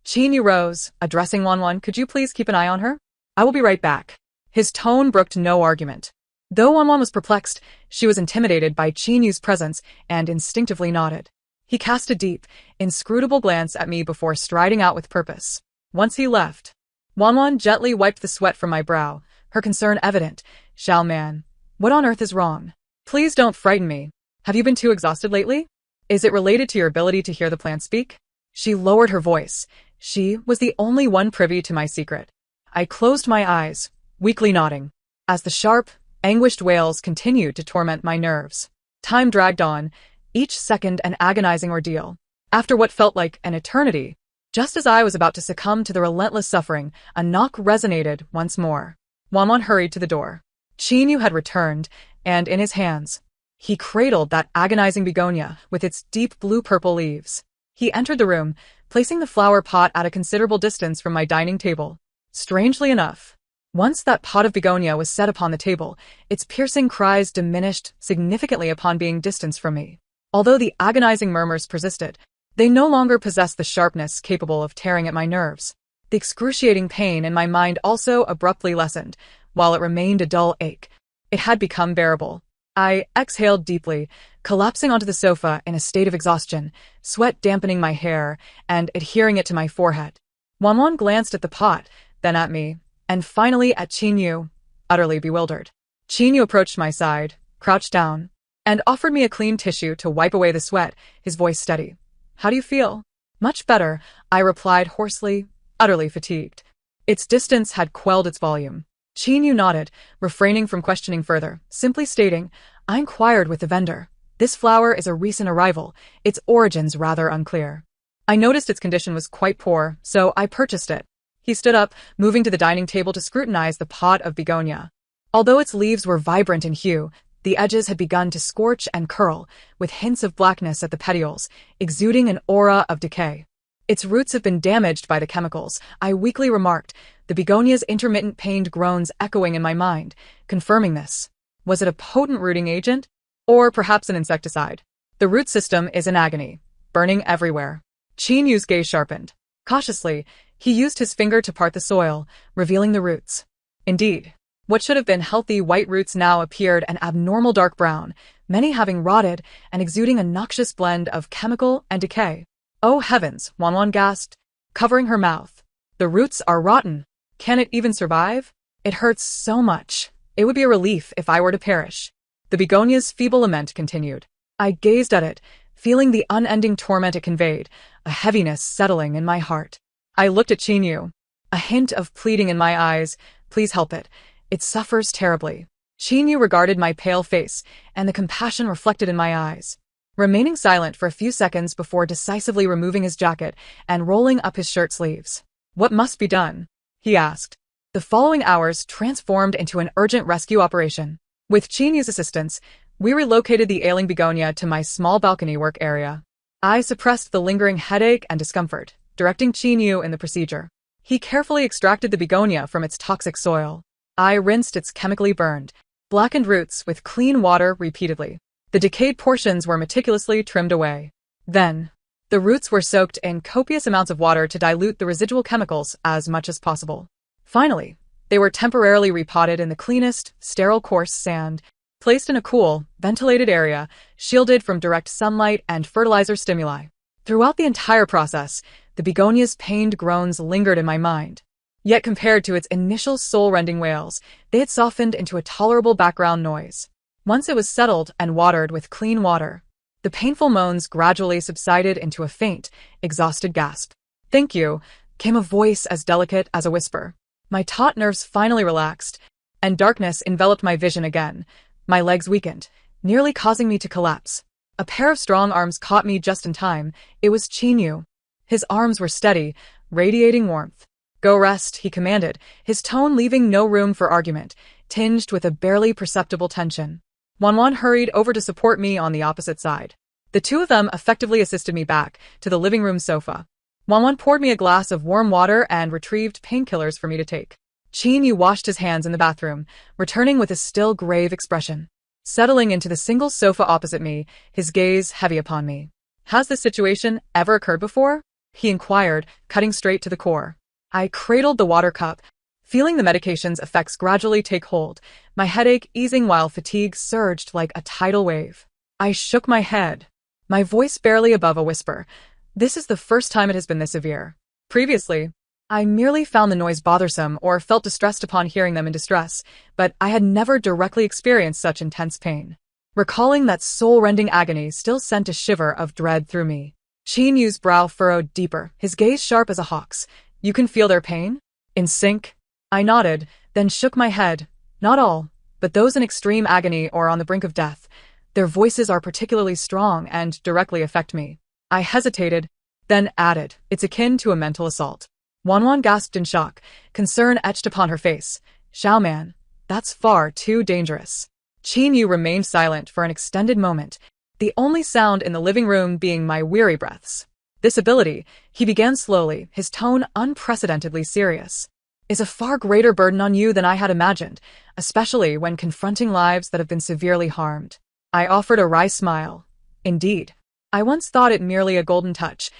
Qin Yu rose, addressing Wanwan. Could you please keep an eye on her? I will be right back. His tone brooked no argument. Though Wanwan was perplexed, she was intimidated by Qin Yu's presence and instinctively nodded. He cast a deep, inscrutable glance at me before striding out with purpose. Once he left, Wanwan gently wiped the sweat from my brow, her concern evident. Xiao Man, what on earth is wrong? Please don't frighten me. Have you been too exhausted lately? Is it related to your ability to hear the plant speak? She lowered her voice. She was the only one privy to my secret. I closed my eyes, weakly nodding, as the sharp, anguished wails continued to torment my nerves. Time dragged on, each second an agonizing ordeal. After what felt like an eternity, just as I was about to succumb to the relentless suffering, a knock resonated once more. Wanwan hurried to the door. Qin Yu had returned, and in his hands, he cradled that agonizing begonia with its deep blue-purple leaves. He entered the room, placing the flower pot at a considerable distance from my dining table. Strangely enough, once that pot of begonia was set upon the table, its piercing cries diminished significantly upon being distanced from me. Although the agonizing murmurs persisted, they no longer possessed the sharpness capable of tearing at my nerves. The excruciating pain in my mind also abruptly lessened, while it remained a dull ache. It had become bearable. I exhaled deeply, collapsing onto the sofa in a state of exhaustion, sweat dampening my hair and adhering it to my forehead. Wanwan glanced at the pot, then at me, and finally at Qin Yu, utterly bewildered. Qin Yu approached my side, crouched down, and offered me a clean tissue to wipe away the sweat, his voice steady. How do you feel? Much better, I replied hoarsely, utterly fatigued. Its distance had quelled its volume. Qin Yu nodded, refraining from questioning further, simply stating, I inquired with the vendor. This flower is a recent arrival, its origins rather unclear. I noticed its condition was quite poor, so I purchased it. He stood up, moving to the dining table to scrutinize the pot of begonia. Although its leaves were vibrant in hue, the edges had begun to scorch and curl, with hints of blackness at the petioles, exuding an aura of decay. Its roots have been damaged by the chemicals, I weakly remarked, the begonia's intermittent pained groans echoing in my mind, confirming this. Was it a potent rooting agent? Or perhaps an insecticide? The root system is in agony, burning everywhere. Qin Yu's gaze sharpened. Cautiously, he used his finger to part the soil, revealing the roots. Indeed, what should have been healthy white roots now appeared an abnormal dark brown, many having rotted and exuding a noxious blend of chemical and decay. Oh heavens, Wanwan gasped, covering her mouth. The roots are rotten. Can it even survive? It hurts so much. It would be a relief if I were to perish. The begonia's feeble lament continued. I gazed at it, feeling the unending torment it conveyed, a heaviness settling in my heart. I looked at Qin Yu, a hint of pleading in my eyes. Please help it. It suffers terribly. Qin Yu regarded my pale face, and the compassion reflected in my eyes. Remaining silent for a few seconds before decisively removing his jacket and rolling up his shirt sleeves. What must be done? He asked. The following hours transformed into an urgent rescue operation. With Qin Yu's assistance, we relocated the ailing begonia to my small balcony work area. I suppressed the lingering headache and discomfort, directing Qin Yu in the procedure. He carefully extracted the begonia from its toxic soil. I rinsed its chemically burned, blackened roots with clean water repeatedly. The decayed portions were meticulously trimmed away. Then, the roots were soaked in copious amounts of water to dilute the residual chemicals as much as possible. Finally, they were temporarily repotted in the cleanest, sterile coarse sand, placed in a cool, ventilated area, shielded from direct sunlight and fertilizer stimuli. Throughout the entire process, the begonia's pained groans lingered in my mind. Yet compared to its initial soul-rending wails, they had softened into a tolerable background noise. Once it was settled and watered with clean water, the painful moans gradually subsided into a faint, exhausted gasp. Thank you, came a voice as delicate as a whisper. My taut nerves finally relaxed, and darkness enveloped my vision again. My legs weakened, nearly causing me to collapse. A pair of strong arms caught me just in time. It was Qin Yu. His arms were steady, radiating warmth. Go rest, he commanded, his tone leaving no room for argument, tinged with a barely perceptible tension. Wanwan hurried over to support me on the opposite side. The two of them effectively assisted me back to the living room sofa. Wanwan poured me a glass of warm water and retrieved painkillers for me to take. Qin Yu washed his hands in the bathroom, returning with a still grave expression. Settling into the single sofa opposite me, his gaze heavy upon me. Has this situation ever occurred before? He inquired, cutting straight to the core. I cradled the water cup, feeling the medication's effects gradually take hold, my headache easing while fatigue surged like a tidal wave. I shook my head, my voice barely above a whisper. This is the first time it has been this severe. Previously, I merely found the noise bothersome or felt distressed upon hearing them in distress, but I had never directly experienced such intense pain. Recalling that soul-rending agony still sent a shiver of dread through me. Qin Yu's brow furrowed deeper, his gaze sharp as a hawk's. You can feel their pain? In sync? I nodded, then shook my head. Not all, but those in extreme agony or on the brink of death. Their voices are particularly strong and directly affect me. I hesitated, then added, it's akin to a mental assault. Wanwan gasped in shock, concern etched upon her face. Xiaoman, that's far too dangerous. Qin Yu remained silent for an extended moment, the only sound in the living room being my weary breaths. This ability, he began slowly, his tone unprecedentedly serious, is a far greater burden on you than I had imagined, especially when confronting lives that have been severely harmed. I offered a wry smile. Indeed. I once thought it merely a golden touch.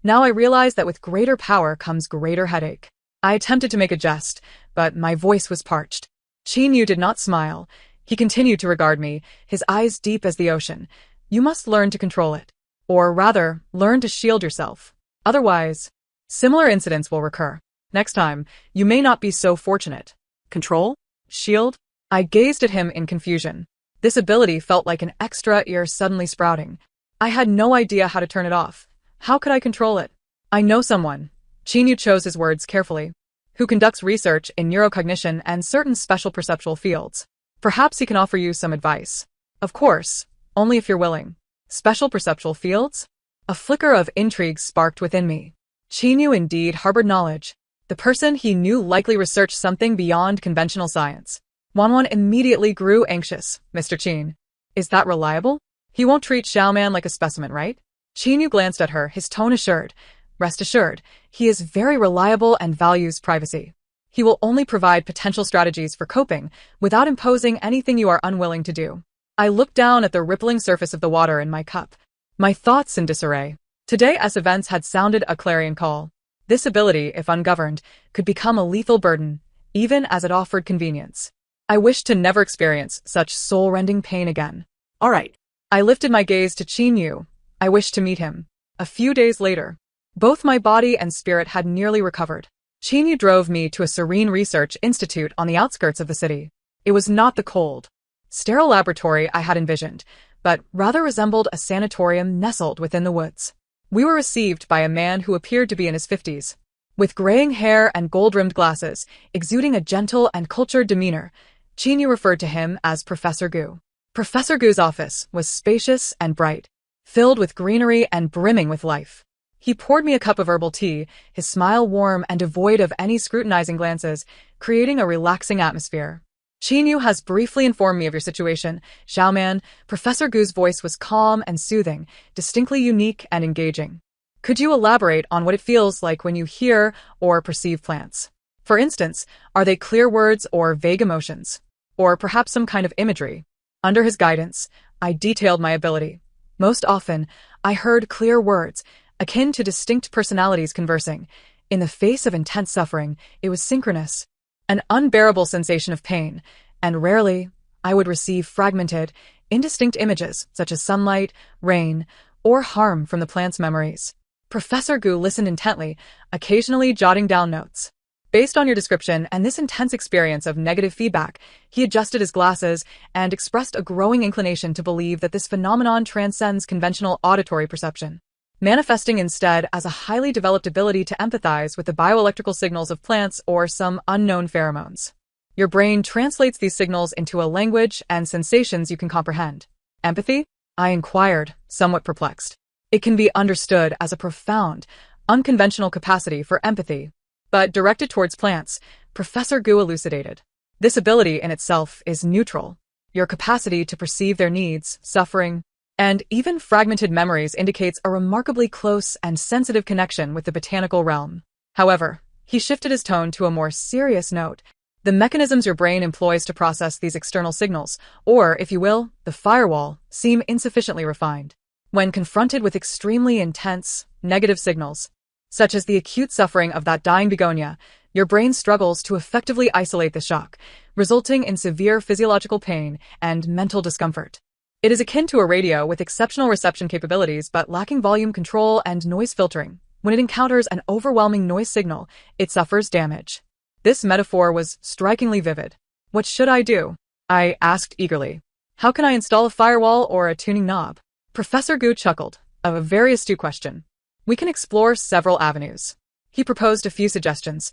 Now I realize that with greater power comes greater headache. I attempted to make a jest, but my voice was parched. Qin Yu did not smile. He continued to regard me, his eyes deep as the ocean. You must learn to control it. Or rather, learn to shield yourself. Otherwise, similar incidents will recur. Next time, you may not be so fortunate. Control? Shield? I gazed at him in confusion. This ability felt like an extra ear suddenly sprouting. I had no idea how to turn it off. How could I control it? I know someone. Qin Yu chose his words carefully. Who conducts research in neurocognition and certain special perceptual fields. Perhaps he can offer you some advice. Of course, only if you're willing. Special perceptual fields? A flicker of intrigue sparked within me. Qin Yu indeed harbored knowledge. The person he knew likely researched something beyond conventional science. Wanwan immediately grew anxious. Mr. Qin, is that reliable? He won't treat Xiaoman like a specimen, right? Qin Yu glanced at her, his tone assured. Rest assured, he is very reliable and values privacy. He will only provide potential strategies for coping, without imposing anything you are unwilling to do. I looked down at the rippling surface of the water in my cup, my thoughts in disarray. Today's events had sounded a clarion call. This ability, if ungoverned, could become a lethal burden, even as it offered convenience. I wished to never experience such soul-rending pain again. All right. I lifted my gaze to Qin Yu. I wished to meet him. A few days later, both my body and spirit had nearly recovered. Qin Yu drove me to a serene research institute on the outskirts of the city. It was not the cold, sterile laboratory I had envisioned, but rather resembled a sanatorium nestled within the woods. We were received by a man who appeared to be in his 50s. With graying hair and gold-rimmed glasses, exuding a gentle and cultured demeanor, Qin Yu referred to him as Professor Gu. Professor Gu's office was spacious and bright, filled with greenery and brimming with life. He poured me a cup of herbal tea, his smile warm and devoid of any scrutinizing glances, creating a relaxing atmosphere. Qin Yu has briefly informed me of your situation, Xiaoman. Professor Gu's voice was calm and soothing, distinctly unique and engaging. Could you elaborate on what it feels like when you hear or perceive plants? For instance, are they clear words or vague emotions? Or perhaps some kind of imagery? Under his guidance, I detailed my ability. Most often, I heard clear words, akin to distinct personalities conversing. In the face of intense suffering, it was synchronous, an unbearable sensation of pain, and rarely, I would receive fragmented, indistinct images such as sunlight, rain, or harm from the plant's memories. Professor Gu listened intently, occasionally jotting down notes. Based on your description and this intense experience of negative feedback, he adjusted his glasses and expressed a growing inclination to believe that this phenomenon transcends conventional auditory perception, manifesting instead as a highly developed ability to empathize with the bioelectrical signals of plants or some unknown pheromones. Your brain translates these signals into a language and sensations you can comprehend. Empathy? I inquired, somewhat perplexed. It can be understood as a profound, unconventional capacity for empathy, but directed towards plants, Professor Gu elucidated. This ability in itself is neutral. Your capacity to perceive their needs, suffering, and even fragmented memories indicates a remarkably close and sensitive connection with the botanical realm. However, he shifted his tone to a more serious note. The mechanisms your brain employs to process these external signals, or, if you will, the firewall, seem insufficiently refined. When confronted with extremely intense, negative signals, such as the acute suffering of that dying begonia, your brain struggles to effectively isolate the shock, resulting in severe physiological pain and mental discomfort. It is akin to a radio with exceptional reception capabilities but lacking volume control and noise filtering. When it encounters an overwhelming noise signal, it suffers damage. This metaphor was strikingly vivid. What should I do? I asked eagerly. How can I install a firewall or a tuning knob? Professor Gu chuckled. A very astute question. We can explore several avenues. He proposed a few suggestions.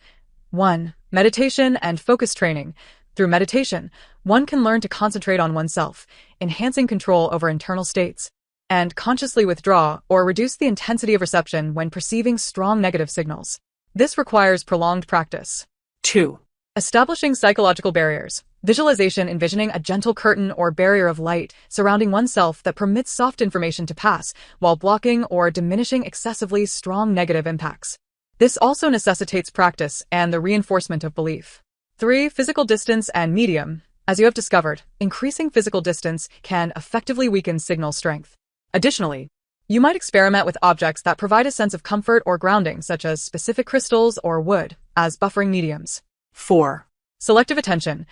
1. Meditation and focus training. Through meditation, one can learn to concentrate on oneself, enhancing control over internal states, and consciously withdraw or reduce the intensity of reception when perceiving strong negative signals. This requires prolonged practice. 2. Establishing psychological barriers. Visualization envisioning a gentle curtain or barrier of light surrounding oneself that permits soft information to pass while blocking or diminishing excessively strong negative impacts. This also necessitates practice and the reinforcement of belief. 3. Physical distance and medium. As you have discovered, increasing physical distance can effectively weaken signal strength. Additionally, you might experiment with objects that provide a sense of comfort or grounding, such as specific crystals or wood, as buffering mediums. 4. Selective attention.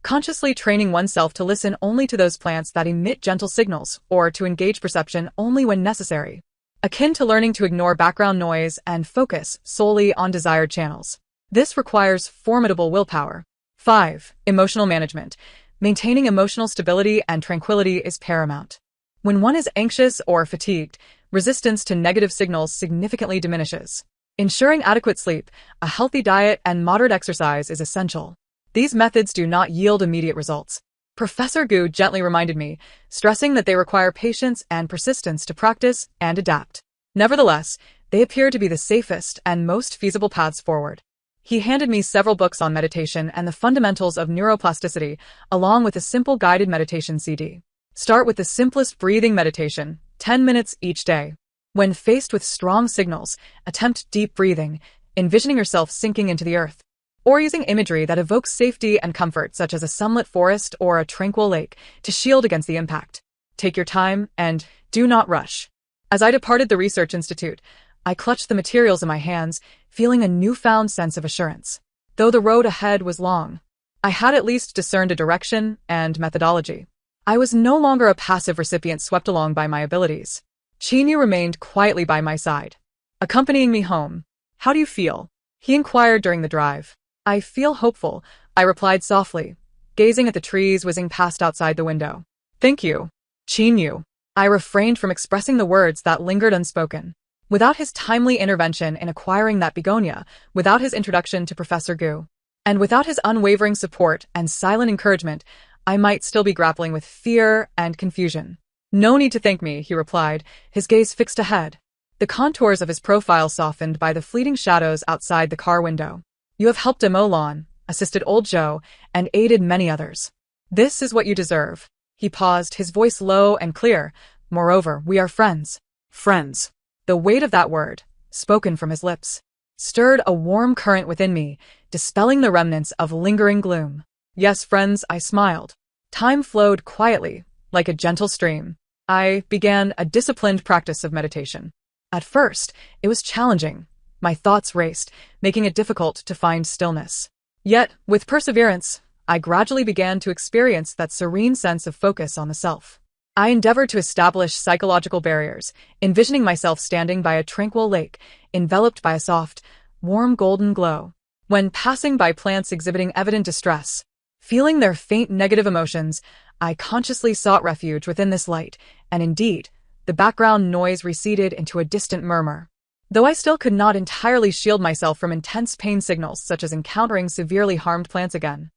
Consciously training oneself to listen only to those plants that emit gentle signals, or to engage perception only when necessary. Akin to learning to ignore background noise and focus solely on desired channels. This requires formidable willpower. 5. Emotional management. Maintaining emotional stability and tranquility is paramount. When one is anxious or fatigued, resistance to negative signals significantly diminishes. Ensuring adequate sleep, a healthy diet, and moderate exercise is essential. These methods do not yield immediate results. Professor Gu gently reminded me, stressing that they require patience and persistence to practice and adapt. Nevertheless, they appear to be the safest and most feasible paths forward. He handed me several books on meditation and the fundamentals of neuroplasticity, along with a simple guided meditation CD. Start with the simplest breathing meditation, 10 minutes each day. When faced with strong signals, attempt deep breathing, envisioning yourself sinking into the earth, or using imagery that evokes safety and comfort, such as a sunlit forest or a tranquil lake, to shield against the impact. Take your time and do not rush. As I departed the research institute, I clutched the materials in my hands, feeling a newfound sense of assurance. Though the road ahead was long, I had at least discerned a direction and methodology. I was no longer a passive recipient swept along by my abilities. Chinyu remained quietly by my side, accompanying me home. How do you feel? He inquired during the drive. I feel hopeful, I replied softly, gazing at the trees whizzing past outside the window. Thank you, Chinyu. I refrained from expressing the words that lingered unspoken. Without his timely intervention in acquiring that begonia, without his introduction to Professor Gu, and without his unwavering support and silent encouragement, I might still be grappling with fear and confusion. No need to thank me, he replied, his gaze fixed ahead. The contours of his profile softened by the fleeting shadows outside the car window. You have helped Emolan, assisted old Zhou, and aided many others. This is what you deserve. He paused, his voice low and clear. Moreover, we are friends. Friends. The weight of that word, spoken from his lips, stirred a warm current within me, dispelling the remnants of lingering gloom. Yes, friends, I smiled. Time flowed quietly, like a gentle stream. I began a disciplined practice of meditation. At first, it was challenging. My thoughts raced, making it difficult to find stillness. Yet, with perseverance, I gradually began to experience that serene sense of focus on the self. I endeavored to establish psychological barriers, envisioning myself standing by a tranquil lake, enveloped by a soft, warm golden glow. When passing by plants exhibiting evident distress, feeling their faint negative emotions, I consciously sought refuge within this light, and indeed, the background noise receded into a distant murmur. Though I still could not entirely shield myself from intense pain signals such as encountering severely harmed plants again,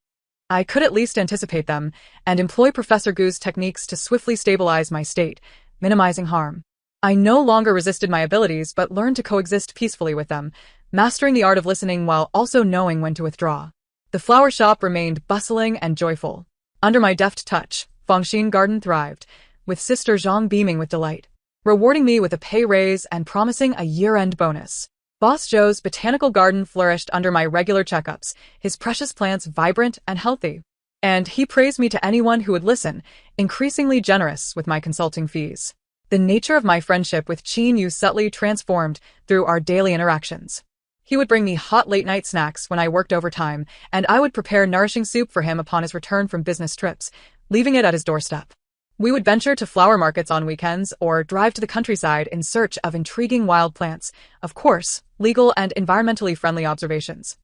I could at least anticipate them and employ Professor Gu's techniques to swiftly stabilize my state, minimizing harm. I no longer resisted my abilities but learned to coexist peacefully with them, mastering the art of listening while also knowing when to withdraw. The flower shop remained bustling and joyful. Under my deft touch, Fengxin Garden thrived, with Sister Zhang beaming with delight, rewarding me with a pay raise and promising a year-end bonus. Boss Joe's botanical garden flourished under my regular checkups, his precious plants vibrant and healthy. And he praised me to anyone who would listen, increasingly generous with my consulting fees. The nature of my friendship with Qin Yu subtly transformed through our daily interactions. He would bring me hot late-night snacks when I worked overtime, and I would prepare nourishing soup for him upon his return from business trips, leaving it at his doorstep. We would venture to flower markets on weekends or drive to the countryside in search of intriguing wild plants, of course, legal and environmentally friendly observations.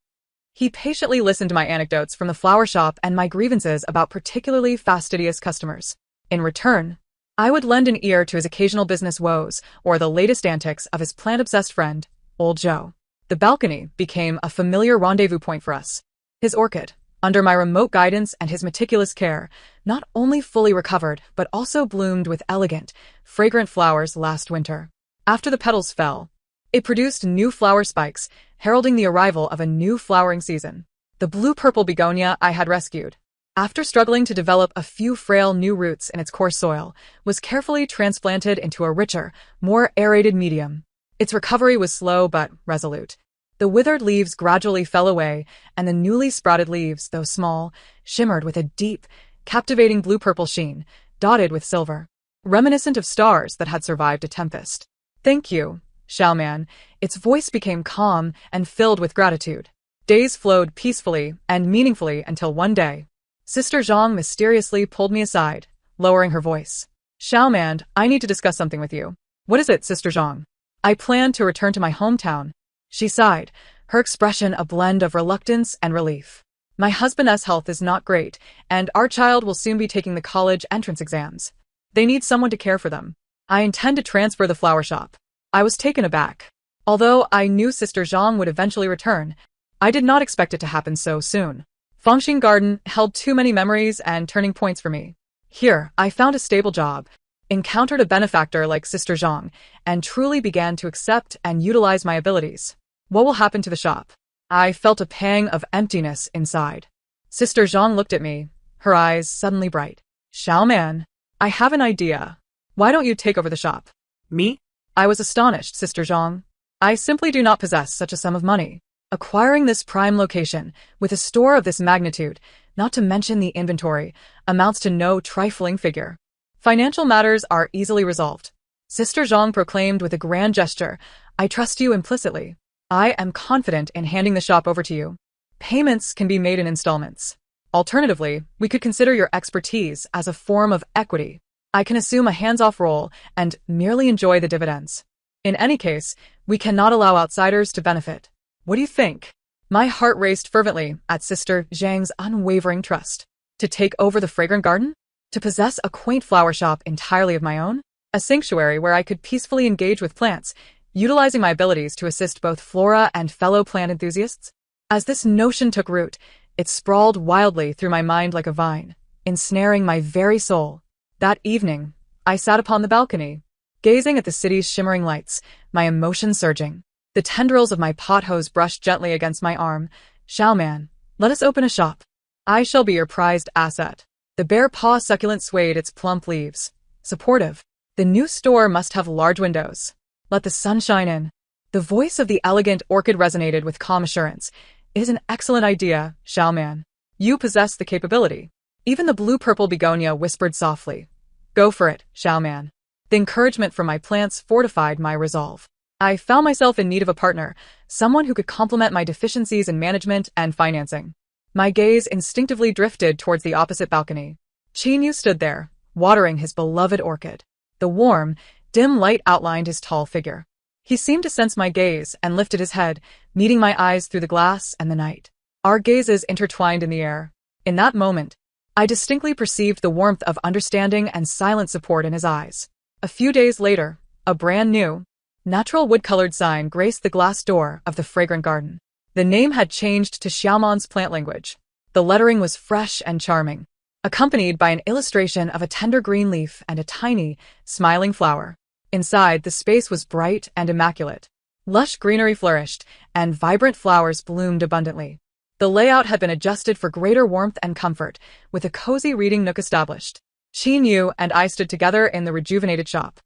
He patiently listened to my anecdotes from the flower shop and my grievances about particularly fastidious customers. In return, I would lend an ear to his occasional business woes or the latest antics of his plant-obsessed friend, Old Joe. The balcony became a familiar rendezvous point for us. His orchid, under my remote guidance and his meticulous care, not only fully recovered but also bloomed with elegant, fragrant flowers last winter. After the petals fell, it produced new flower spikes, heralding the arrival of a new flowering season. The blue-purple begonia I had rescued, after struggling to develop a few frail new roots in its coarse soil, was carefully transplanted into a richer, more aerated medium. Its recovery was slow but resolute. The withered leaves gradually fell away, and the newly sprouted leaves, though small, shimmered with a deep, captivating blue-purple sheen, dotted with silver, reminiscent of stars that had survived a tempest. "Thank you, Xiaoman." Its voice became calm and filled with gratitude. Days flowed peacefully and meaningfully until one day, Sister Zhang mysteriously pulled me aside, lowering her voice. "Xiaoman, I need to discuss something with you." "What is it, Sister Zhang?" "I plan to return to my hometown." She sighed, her expression a blend of reluctance and relief. "My husband's health is not great, and our child will soon be taking the college entrance exams. They need someone to care for them. I intend to transfer the flower shop." I was taken aback. Although I knew Sister Zhang would eventually return, I did not expect it to happen so soon. Fengxing Garden held too many memories and turning points for me. Here, I found a stable job, encountered a benefactor like Sister Zhang, and truly began to accept and utilize my abilities. What will happen to the shop? I felt a pang of emptiness inside. Sister Zhang looked at me, her eyes suddenly bright. "Xiaoman, I have an idea. Why don't you take over the shop?" Me? I was astonished, Sister Zhang. I simply do not possess such a sum of money. Acquiring this prime location, with a store of this magnitude, not to mention the inventory, amounts to no trifling figure. Financial matters are easily resolved. Sister Zhang proclaimed with a grand gesture, "I trust you implicitly. I am confident in handing the shop over to you. Payments can be made in installments. Alternatively, we could consider your expertise as a form of equity. I can assume a hands-off role and merely enjoy the dividends. In any case, we cannot allow outsiders to benefit. What do you think?" My heart raced fervently at Sister Zhang's unwavering trust. To take over the fragrant garden? To possess a quaint flower shop entirely of my own? A sanctuary where I could peacefully engage with plants, utilizing my abilities to assist both flora and fellow plant enthusiasts? As this notion took root, it sprawled wildly through my mind like a vine, ensnaring my very soul. That evening, I sat upon the balcony, gazing at the city's shimmering lights, my emotions surging. The tendrils of my pothose brushed gently against my arm. "Xiaoman, let us open a shop. I shall be your prized asset." The bare paw succulent swayed its plump leaves, supportive. "The new store must have large windows. Let the sun shine in." The voice of the elegant orchid resonated with calm assurance. "It is an excellent idea, Xiaoman. You possess the capability." Even the blue-purple begonia whispered softly, "Go for it, Xiaoman." The encouragement from my plants fortified my resolve. I found myself in need of a partner, someone who could complement my deficiencies in management and financing. My gaze instinctively drifted towards the opposite balcony. Qin Yu stood there, watering his beloved orchid. The warm, dim light outlined his tall figure. He seemed to sense my gaze and lifted his head, meeting my eyes through the glass and the night. Our gazes intertwined in the air. In that moment, I distinctly perceived the warmth of understanding and silent support in his eyes. A few days later, a brand new, natural wood-colored sign graced the glass door of the fragrant garden. The name had changed to Xiaoman's plant language. The lettering was fresh and charming, accompanied by an illustration of a tender green leaf and a tiny, smiling flower. Inside, the space was bright and immaculate. Lush greenery flourished, and vibrant flowers bloomed abundantly. The layout had been adjusted for greater warmth and comfort, with a cozy reading nook established. Qin Yu and I stood together in the rejuvenated shop.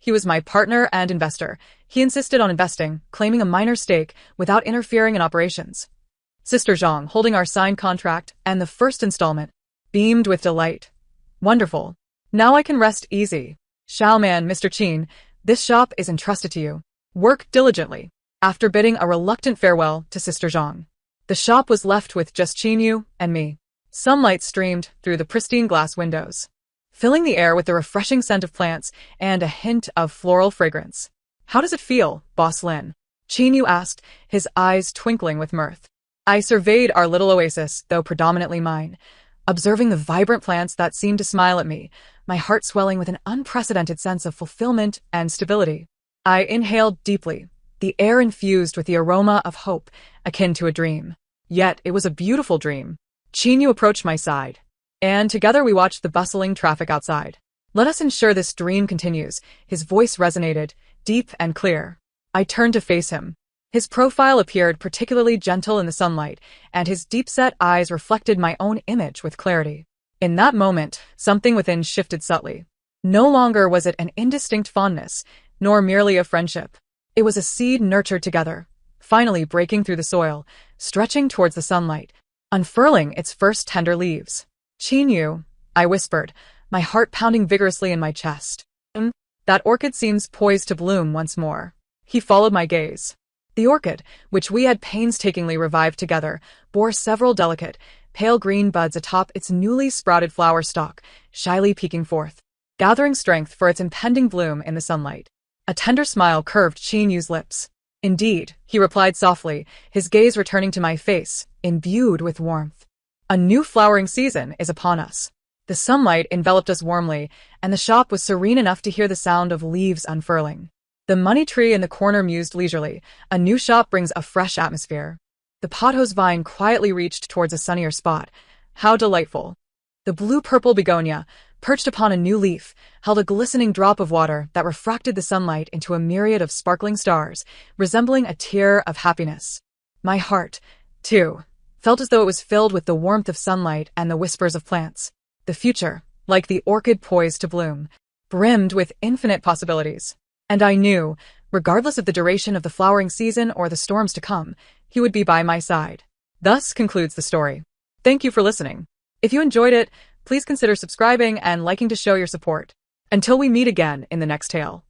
He was my partner and investor. He insisted on investing, claiming a minor stake without interfering in operations. Sister Zhang, holding our signed contract and the first installment, beamed with delight. Wonderful. Now I can rest easy. Shaoman, Mr. Qin, this shop is entrusted to you. Work diligently. After bidding a reluctant farewell to Sister Zhang, the shop was left with just Qinyu and me. Sunlight streamed through the pristine glass windows, filling the air with the refreshing scent of plants and a hint of floral fragrance. How does it feel, Boss Lin? Qinyu asked, his eyes twinkling with mirth. I surveyed our little oasis, though predominantly mine, observing the vibrant plants that seemed to smile at me, my heart swelling with an unprecedented sense of fulfillment and stability. I inhaled deeply, the air infused with the aroma of hope, akin to a dream. Yet it was a beautiful dream. Qinyu approached my side, and together we watched the bustling traffic outside. Let us ensure this dream continues. His voice resonated, deep and clear. I turned to face him. His profile appeared particularly gentle in the sunlight, and his deep-set eyes reflected my own image with clarity. In that moment, something within shifted subtly. No longer was it an indistinct fondness, nor merely a friendship. It was a seed nurtured together, finally breaking through the soil, stretching towards the sunlight, unfurling its first tender leaves. Qinyu, I whispered, my heart pounding vigorously in my chest. That orchid seems poised to bloom once more. He followed my gaze. The orchid, which we had painstakingly revived together, bore several delicate, pale green buds atop its newly sprouted flower stalk, shyly peeking forth, gathering strength for its impending bloom in the sunlight. A tender smile curved Qinyu's lips. Indeed, he replied softly, his gaze returning to my face, imbued with warmth. A new flowering season is upon us. The sunlight enveloped us warmly, and the shop was serene enough to hear the sound of leaves unfurling. The money tree in the corner mused leisurely. A new shop brings a fresh atmosphere. The pothos vine quietly reached towards a sunnier spot. How delightful. The blue-purple begonia, perched upon a new leaf, held a glistening drop of water that refracted the sunlight into a myriad of sparkling stars, resembling a tear of happiness. My heart, too, felt as though it was filled with the warmth of sunlight and the whispers of plants. The future, like the orchid poised to bloom, brimmed with infinite possibilities. And I knew, regardless of the duration of the flowering season or the storms to come, he would be by my side. Thus concludes the story. Thank you for listening. If you enjoyed it, please consider subscribing and liking to show your support. Until we meet again in the next tale.